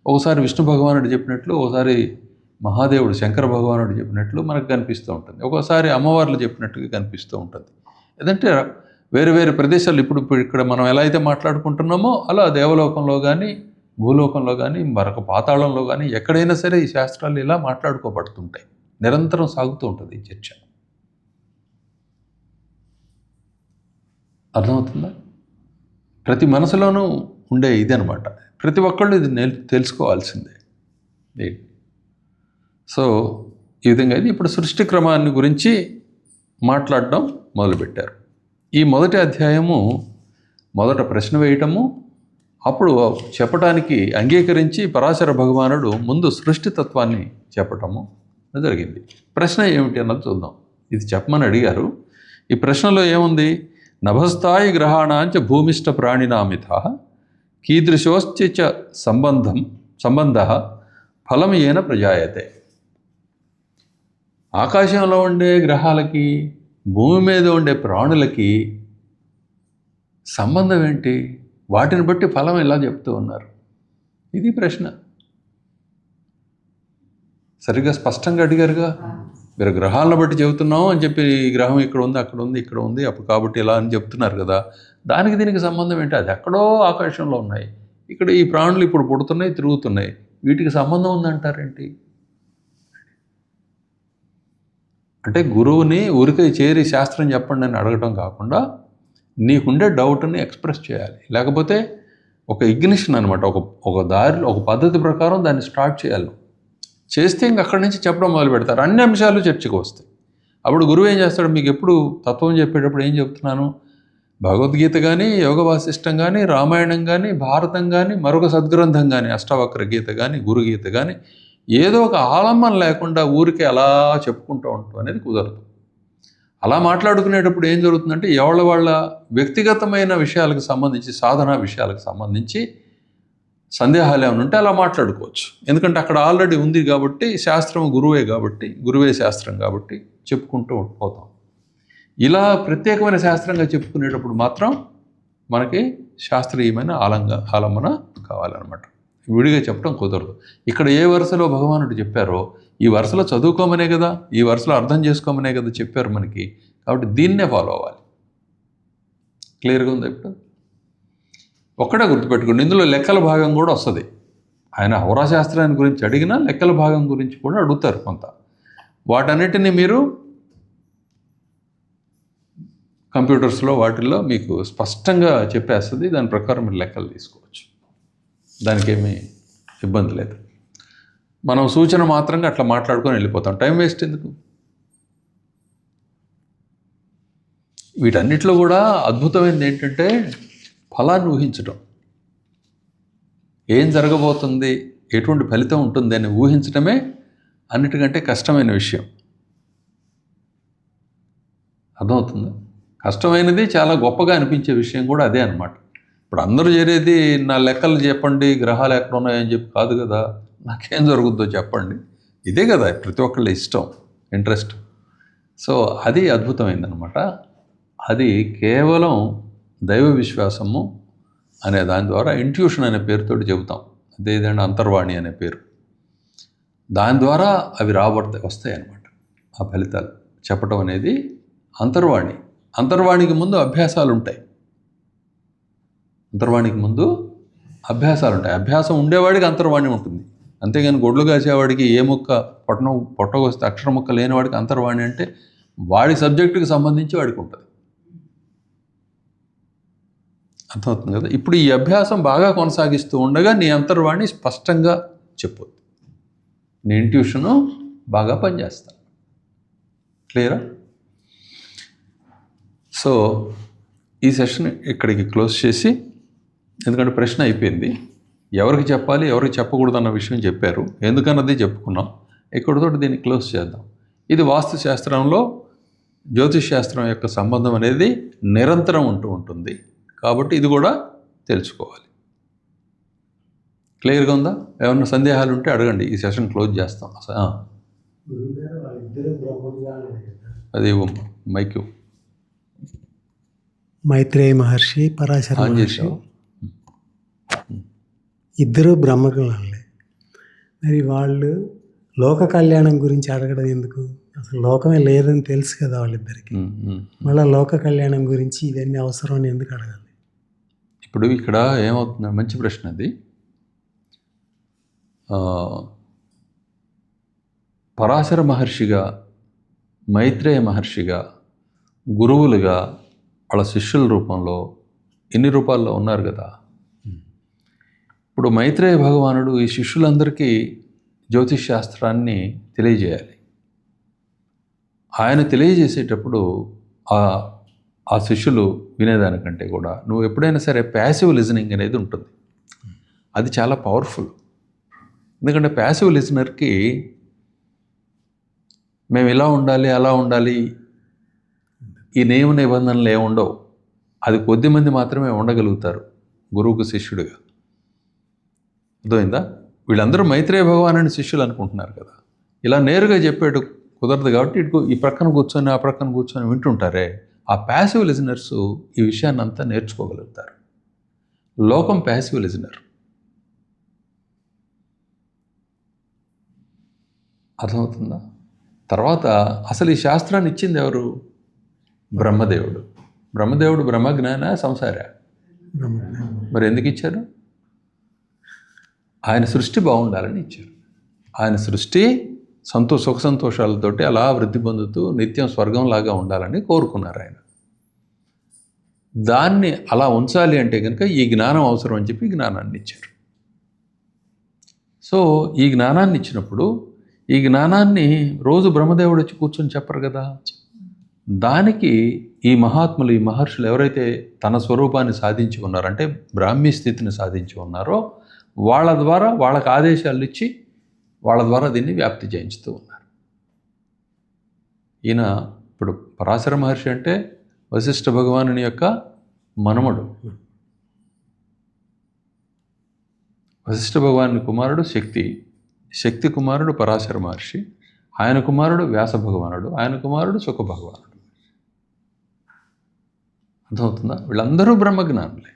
Speaker 2: ఒకసారి విష్ణు భగవానుడు చెప్పినట్లు, ఒకసారి మహాదేవుడు శంకర భగవానుడు చెప్పినట్లు మనకు కనిపిస్తూ ఉంటుంది, ఒక్కోసారి అమ్మవార్లు చెప్పినట్టుగా కనిపిస్తూ ఉంటుంది. ఏదంటే వేరు వేరు ప్రదేశాలు ఇప్పుడు ఇక్కడ మనం ఎలా అయితే మాట్లాడుకుంటున్నామో అలా దేవలోకంలో కానీ, భూలోకంలో కానీ, మరొక పాతాళంలో కానీ ఎక్కడైనా సరే ఈ శాస్త్రాలు ఇలా మాట్లాడుకోబడుతుంటాయి. నిరంతరం సాగుతూ ఉంటుంది ఈ చర్చ. అర్థమవుతుందా? ప్రతి మనసులోనూ ఉండే ఇది అనమాట. ప్రతి ఒక్కళ్ళు ఇది తెలుసుకోవాల్సిందే. సో ఈ విధంగా ఇది ఇప్పుడు సృష్టి క్రమాన్ని గురించి మాట్లాడడం మొదలుపెట్టారు. ఈ మొదటి అధ్యాయము మొదట ప్రశ్న వేయటము, అప్పుడు చెప్పటానికి అంగీకరించి పరాశర భగవానుడు ముందు సృష్టి తత్వాన్ని చెప్పటము జరిగింది. ప్రశ్న ఏమిటి అన్నది చూద్దాం. ఇది చెప్పమని అడిగారు. ఈ ప్రశ్నలో ఏముంది? నభస్థాయి గ్రహాణాంచ భూమిష్ట ప్రాణినామిత కీదృశోశ్చ సంబంధ ఫలం ఏన ప్రజాయతే. ఆకాశంలో ఉండే గ్రహాలకి భూమి మీద ఉండే ప్రాణులకి సంబంధం ఏంటి? వాటిని బట్టి ఫలం ఎలా చెప్తూ ఉన్నారు? ఇది ప్రశ్న. సరిగ్గా స్పష్టంగా అడిగారుగా. మీరు గ్రహాలను బట్టి చెబుతున్నాం అని చెప్పి ఈ గ్రహం ఇక్కడ ఉంది, అక్కడ ఉంది, ఇక్కడ ఉంది, అప్పుడు కాబట్టి ఇలా అని చెప్తున్నారు కదా. దానికి దీనికి సంబంధం ఏంటి? అది ఎక్కడో ఆకాశంలో ఉన్నాయి, ఇక్కడ ఈ ప్రాణులు ఇప్పుడు పుడుతున్నాయి, తిరుగుతున్నాయి, వీటికి సంబంధం ఉందంటారేంటి? అంటే గురువుని ఊరికే చేరి శాస్త్రం చెప్పండి అని అడగటం కాకుండా నీకుండే డౌట్ని ఎక్స్ప్రెస్ చేయాలి. లేకపోతే ఒక ఇగ్నిషన్ అనమాట, ఒక దారిలో ఒక పద్ధతి ప్రకారం దాన్ని స్టార్ట్ చేయాలి. చేస్తే ఇంక అక్కడి నుంచి చెప్పడం మొదలు పెడతారు, అన్ని అంశాలు చర్చకు వస్తాయి. అప్పుడు గురువు ఏం చేస్తాడు? మీకు ఎప్పుడు తత్వం చెప్పేటప్పుడు ఏం చెప్తున్నాను? భగవద్గీత కానీ, యోగ వాసిష్టం కానీ, రామాయణం కానీ, భారతం కానీ, మరొక సద్గ్రంథం కానీ, అష్టావక్ర గీత కానీ, గురుగీత కానీ, ఏదో ఒక ఆలంబన లేకుండా ఊరికే అలా చెప్పుకుంటూ ఉంటాం అనేది కుదరదు. అలా మాట్లాడుకునేటప్పుడు ఏం జరుగుతుందంటే వాళ్ళ వ్యక్తిగతమైన విషయాలకు సంబంధించి, సాధనా విషయాలకు సంబంధించి సందేహాలు ఏమైనా ఉంటే అలా మాట్లాడుకోవచ్చు. ఎందుకంటే అక్కడ ఆల్రెడీ ఉంది కాబట్టి, శాస్త్రం గురువే కాబట్టి, గురువే శాస్త్రం కాబట్టి చెప్పుకుంటూ పోతాం. ఇలా ప్రత్యేకమైన శాస్త్రంగా చెప్పుకునేటప్పుడు మాత్రం మనకి శాస్త్రీయమైన ఆలంబన కావాలన్నమాట. విడిగా చెప్పడం కుదరదు. ఇక్కడ ఏ వరుసలో భగవానుడు చెప్పారో ఈ వరుసలో చదువుకోమనే కదా, ఈ వరుసలో అర్థం చేసుకోమనే కదా చెప్పారు మనకి. కాబట్టి దీన్నే ఫాలో అవ్వాలి. క్లియర్గా ఉంది. ఇప్పుడు ఒక్కడే గుర్తుపెట్టుకోండి, ఇందులో లెక్కల భాగం కూడా వస్తుంది. ఆయన హోరాశాస్త్రాన్ని గురించి అడిగినా లెక్కల భాగం గురించి కూడా అడుగుతారు కొంత. వాటన్నిటిని మీరు కంప్యూటర్స్లో వాటిల్లో మీకు స్పష్టంగా చెప్పేస్తుంది. దాని ప్రకారం మీరు లెక్కలు తీసుకోవచ్చు. దానికి ఏమీ ఇబ్బంది లేదు. మనం సూచన మాత్రంగా అట్లా మాట్లాడుకొని వెళ్ళిపోతాం. టైం వేస్ట్ ఎందుకు? వీటన్నిటిలో కూడా అద్భుతమైనది ఏంటంటే ఫలాన్ని ఊహించడం. ఏం జరగబోతుంది, ఎటువంటి ఫలితం ఉంటుంది అని ఊహించడమే అన్నిటికంటే కష్టమైన విషయం. అర్థమవుతుందా? కష్టమైనది, చాలా గొప్పగా అనిపించే విషయం కూడా అదే అన్నమాట. ఇప్పుడు అందరూ చేరేది నా లెక్కలు చెప్పండి, గ్రహాలు ఎక్కడ ఉన్నాయని చెప్పి కాదు కదా, నాకేం జరుగుద్దో చెప్పండి. ఇదే కదా ప్రతి ఒక్కళ్ళ ఇష్టం, ఇంట్రెస్ట్. సో అది అద్భుతమైందనమాట. అది కేవలం దైవ విశ్వాసము అనే దాని ద్వారా, ఇంట్యూషన్ అనే పేరుతోటి చెబుతాం. అదేదంటే అంతర్వాణి అనే పేరు. దాని ద్వారా అవి వస్తాయి అన్నమాట. ఆ ఫలితాలు చెప్పటం అనేది అంతర్వాణి. అంతర్వాణికి ముందు అభ్యాసాలు ఉంటాయి. అంతర్వాణికి ముందు అభ్యాసాలు ఉంటాయి. అభ్యాసం ఉండేవాడికి అంతర్వాణి ఉంటుంది. అంతేగాని గొడ్లు కాసేవాడికి ఏ ముక్క పొట్టకొస్తే అక్షర ముక్క లేనివాడికి అంతర్వాణి అంటే వాడి సబ్జెక్టుకి సంబంధించి వాడికి ఉంటుంది. అర్థమవుతుంది కదా? ఇప్పుడు ఈ అభ్యాసం బాగా కొనసాగిస్తూ ఉండగా నీ అంతర్వాణి స్పష్టంగా చెప్పొద్దు, నీ ఇంట్యూషను బాగా పనిచేస్తా. క్లియరా? సో ఈ సెషన్ ఇక్కడికి క్లోజ్ చేసి, ఎందుకంటే ప్రశ్న అయిపోయింది, ఎవరికి చెప్పాలి ఎవరికి చెప్పకూడదు అన్న విషయం చెప్పారు, ఎందుకన్నది చెప్పుకున్నాం. ఇక్కడితోటి దీన్ని క్లోజ్ చేద్దాం. ఇది వాస్తు శాస్త్రంలో జ్యోతిష్ శాస్త్రం యొక్క సంబంధం అనేది నిరంతరం ఉంటూ ఉంటుంది కాబట్టి ఇది కూడా తెలుసుకోవాలి. క్లియర్గా ఉందా? ఏమన్నా సందేహాలు ఉంటే అడగండి. ఈ సెషన్ క్లోజ్ చేస్తాం. అది మైక్యూ.
Speaker 3: మైత్రేయ మహర్షి, పరాశర మహర్షి ఇద్దరు బ్రహ్మకులే. మరి వాళ్ళు లోక కళ్యాణం గురించి అడగడం ఎందుకు? అసలు లోకమే లేదని తెలుసు కదా వాళ్ళిద్దరికి. మళ్ళీ లోక కళ్యాణం గురించి ఇవన్నీ అవసరం అని ఎందుకు అడగాలి?
Speaker 2: ఇప్పుడు ఇక్కడ ఏమవుతుంది, మంచి ప్రశ్న అది. పరాశర మహర్షిగా, మైత్రేయ మహర్షిగా, గురువులుగా వాళ్ళ శిష్యుల రూపంలో ఎన్ని రూపాల్లో ఉన్నారు కదా. ఇప్పుడు మైత్రేయ భగవానుడు ఈ శిష్యులందరికీ జ్యోతిష్ శాస్త్రాన్ని తెలియజేయాలి. ఆయన తెలియజేసేటప్పుడు ఆ శిష్యులు వినేదానికంటే కూడా నువ్వు ఎప్పుడైనా సరే ప్యాసివ్ లిజనింగ్ అనేది ఉంటుంది. అది చాలా పవర్ఫుల్. ఎందుకంటే ప్యాసివ్ లిజనర్కి మేము ఇలా ఉండాలి అలా ఉండాలి ఈ నియమ నిబంధనలు ఏముండవు. అది కొద్ది మంది మాత్రమే ఉండగలుగుతారు గురువుకు శిష్యుడిగా. అర్థమైందా? వీళ్ళందరూ మైత్రేయ భగవానుని శిష్యులు అనుకుంటున్నారు కదా. ఇలా నేరుగా చెప్పేటు కుదరదు కాబట్టి ఇటు ఈ ప్రక్కన కూర్చొని ఆ ప్రక్కన కూర్చొని వింటుంటారే, ఆ ప్యాసివ్ లిజనర్స్ ఈ విషయాన్ని అంతా నేర్చుకోగలుగుతారు. లోకం ప్యాసివ్ లిజనర్. అర్థమవుతుందా? తర్వాత అసలు ఈ శాస్త్రాన్ని ఇచ్చింది ఎవరు? బ్రహ్మదేవుడు. బ్రహ్మదేవుడు బ్రహ్మజ్ఞాన సంసార. మరి ఎందుకు ఇచ్చారు? ఆయన సృష్టి బాగుండాలని ఇచ్చారు. ఆయన సృష్టి సుఖ సంతోషాలతోటి అలా వృద్ధి పొందుతూ నిత్యం స్వర్గంలాగా ఉండాలని కోరుకున్నారు ఆయన. దాన్ని అలా ఉంచాలి అంటే కనుక ఈ జ్ఞానం అవసరం అని చెప్పి జ్ఞానాన్ని ఇచ్చారు. సో ఈ జ్ఞానాన్ని ఇచ్చినప్పుడు ఈ జ్ఞానాన్ని రోజు బ్రహ్మదేవుడు వచ్చి కూర్చొని చెప్పరు కదా. దానికి ఈ మహాత్ములు, ఈ మహర్షులు ఎవరైతే తన స్వరూపాన్ని సాధించి ఉన్నారో, అంటే బ్రాహ్మీ స్థితిని సాధించి ఉన్నారో, వాళ్ళ ద్వారా వాళ్ళకి ఆదేశాలు ఇచ్చి వాళ్ళ ద్వారా దీన్ని వ్యాప్తి చేయించుతూ ఉన్నారు. ఈయన ఇప్పుడు పరాశర మహర్షి అంటే వశిష్ఠ భగవానుని యొక్క మనమడు. వశిష్ఠ భగవానుని కుమారుడు శక్తి, శక్తి కుమారుడు పరాశర మహర్షి, ఆయన కుమారుడు వ్యాస భగవానుడు, ఆయన కుమారుడు సుఖ భగవానుడు. అర్థమవుతుందా? వీళ్ళందరూ బ్రహ్మజ్ఞానులే.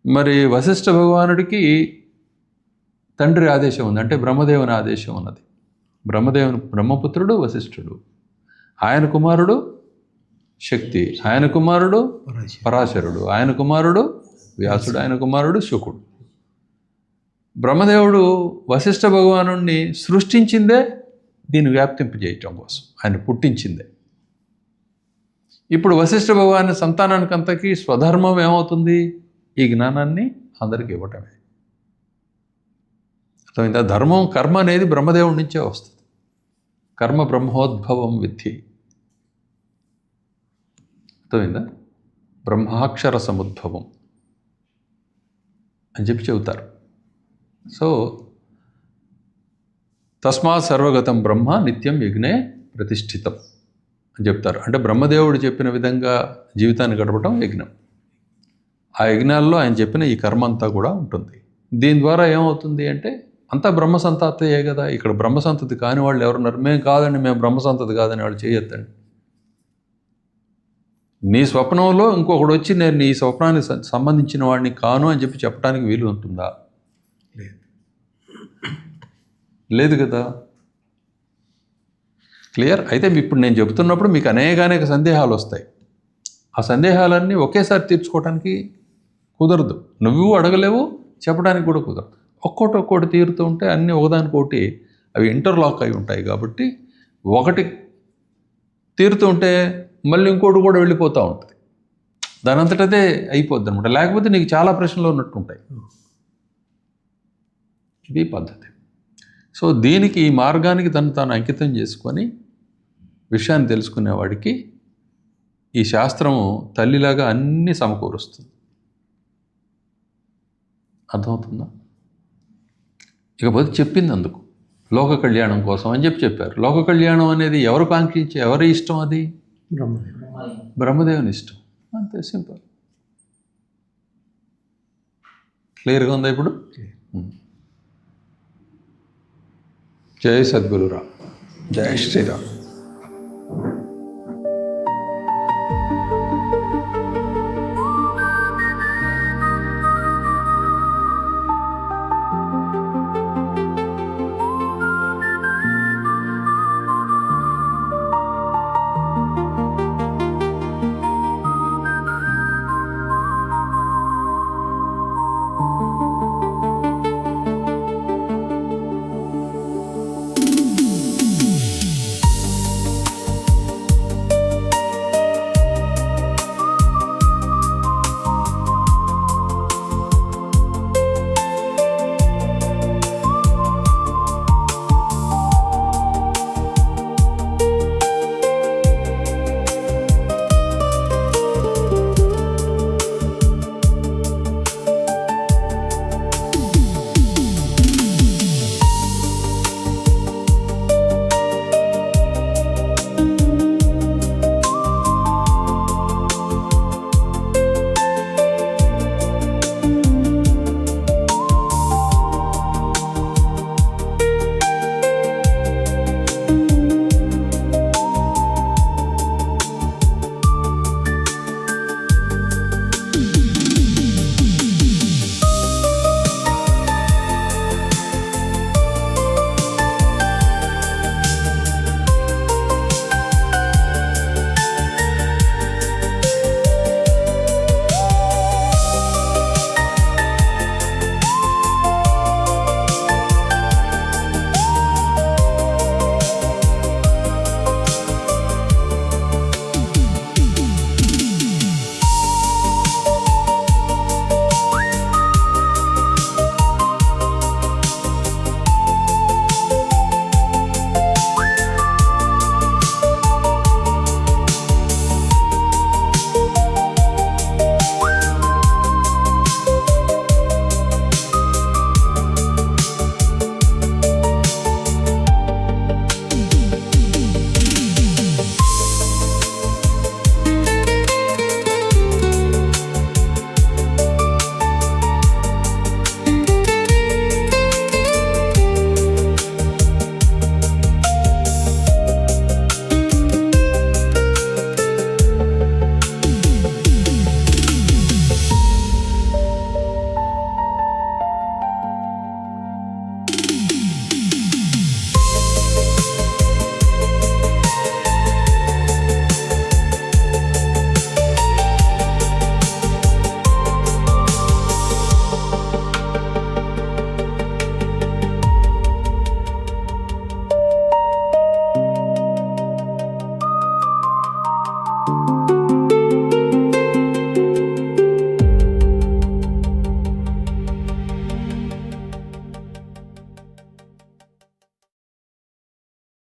Speaker 2: మరి వశిష్ఠ భగవానుడికి తండ్రి ఆదేశం ఉంది, అంటే బ్రహ్మదేవుని ఆదేశం ఉన్నది. బ్రహ్మదేవుని బ్రహ్మపుత్రుడు వశిష్ఠుడు, ఆయన కుమారుడు శక్తి, ఆయన కుమారుడు పరాశరుడు, ఆయన కుమారుడు వ్యాసుడు, ఆయన కుమారుడు శుకుడు. బ్రహ్మదేవుడు వశిష్ఠ భగవానుడిని సృష్టించిందే దీన్ని వ్యాప్తింపజేయటం కోసం, ఆయన పుట్టించిందే. ఇప్పుడు వశిష్ఠ భగవాని సంతానానికంతకీ స్వధర్మం ఏమవుతుంది? ఈ జ్ఞానాన్ని అందరికీ ఇవ్వటమే. అర్థమైందా? ధర్మం, కర్మ అనేది బ్రహ్మదేవుడి నుంచే వస్తుంది. కర్మ బ్రహ్మోద్భవం విద్ధి. అర్థమైందా? బ్రహ్మాక్షర సముద్భవం అని చెప్పి చెబుతారు. సో తస్మాత్ సర్వగతం బ్రహ్మ నిత్యం యజ్ఞే ప్రతిష్ఠితం అని చెప్తారు. అంటే బ్రహ్మదేవుడు చెప్పిన విధంగా జీవితాన్ని గడపడం యజ్ఞం. ఆ యజ్ఞాల్లో ఆయన చెప్పిన ఈ కర్మ అంతా కూడా ఉంటుంది. దీని ద్వారా ఏమవుతుంది అంటే అంతా బ్రహ్మసంతతియే కదా. ఇక్కడ బ్రహ్మసంతతి కాని వాళ్ళు ఎవరున్నారు? మేము కాదండి, మేము బ్రహ్మసంతతి కాదని వాళ్ళు చేయొద్దండి. నీ స్వప్నంలో ఇంకొకడు వచ్చి నేను నీ స్వప్నానికి సంబంధించిన వాడిని కాను అని చెప్పి చెప్పడానికి వీలు ఉంటుందా? లేదు కదా. క్లియర్? అయితే ఇప్పుడు నేను చెబుతున్నప్పుడు మీకు అనేక సందేహాలు వస్తాయి. ఆ సందేహాలన్నీ ఒకేసారి తీర్చుకోవడానికి కుదరదు. నువ్వు అడగలేవు, చెప్పడానికి కూడా కుదరదు. ఒక్కోటి తీరుతూ ఉంటే అన్నీ ఒకదానికోటి అవి ఇంటర్లాక్ అయి ఉంటాయి. కాబట్టి ఒకటి తీరుతూ ఉంటే మళ్ళీ ఇంకోటి కూడా వెళ్ళిపోతూ ఉంటుంది. దాని అంతటదే అయిపోద్ది అనమాట. లేకపోతే నీకు చాలా ప్రశ్నలు ఉన్నట్టు ఉంటాయి. ఇది పద్ధతి. సో దీనికి, ఈ మార్గానికి తాను అంకితం చేసుకొని విషయాన్ని తెలుసుకునేవాడికి ఈ శాస్త్రము తల్లిలాగా అన్నీ సమకూరుస్తుంది. అర్థమవుతుందా? ఇకపోతే చెప్పింది అందుకు లోక కళ్యాణం కోసం అని చెప్పారు. లోక కళ్యాణం అనేది ఎవరు కాంక్షించి, ఎవరి ఇష్టం? అది బ్రహ్మదేవుని ఇష్టం. అంతే, సింపుల్. క్లియర్గా ఉందా ఇప్పుడు? జై సద్గురురామ్, జై శ్రీరామ్.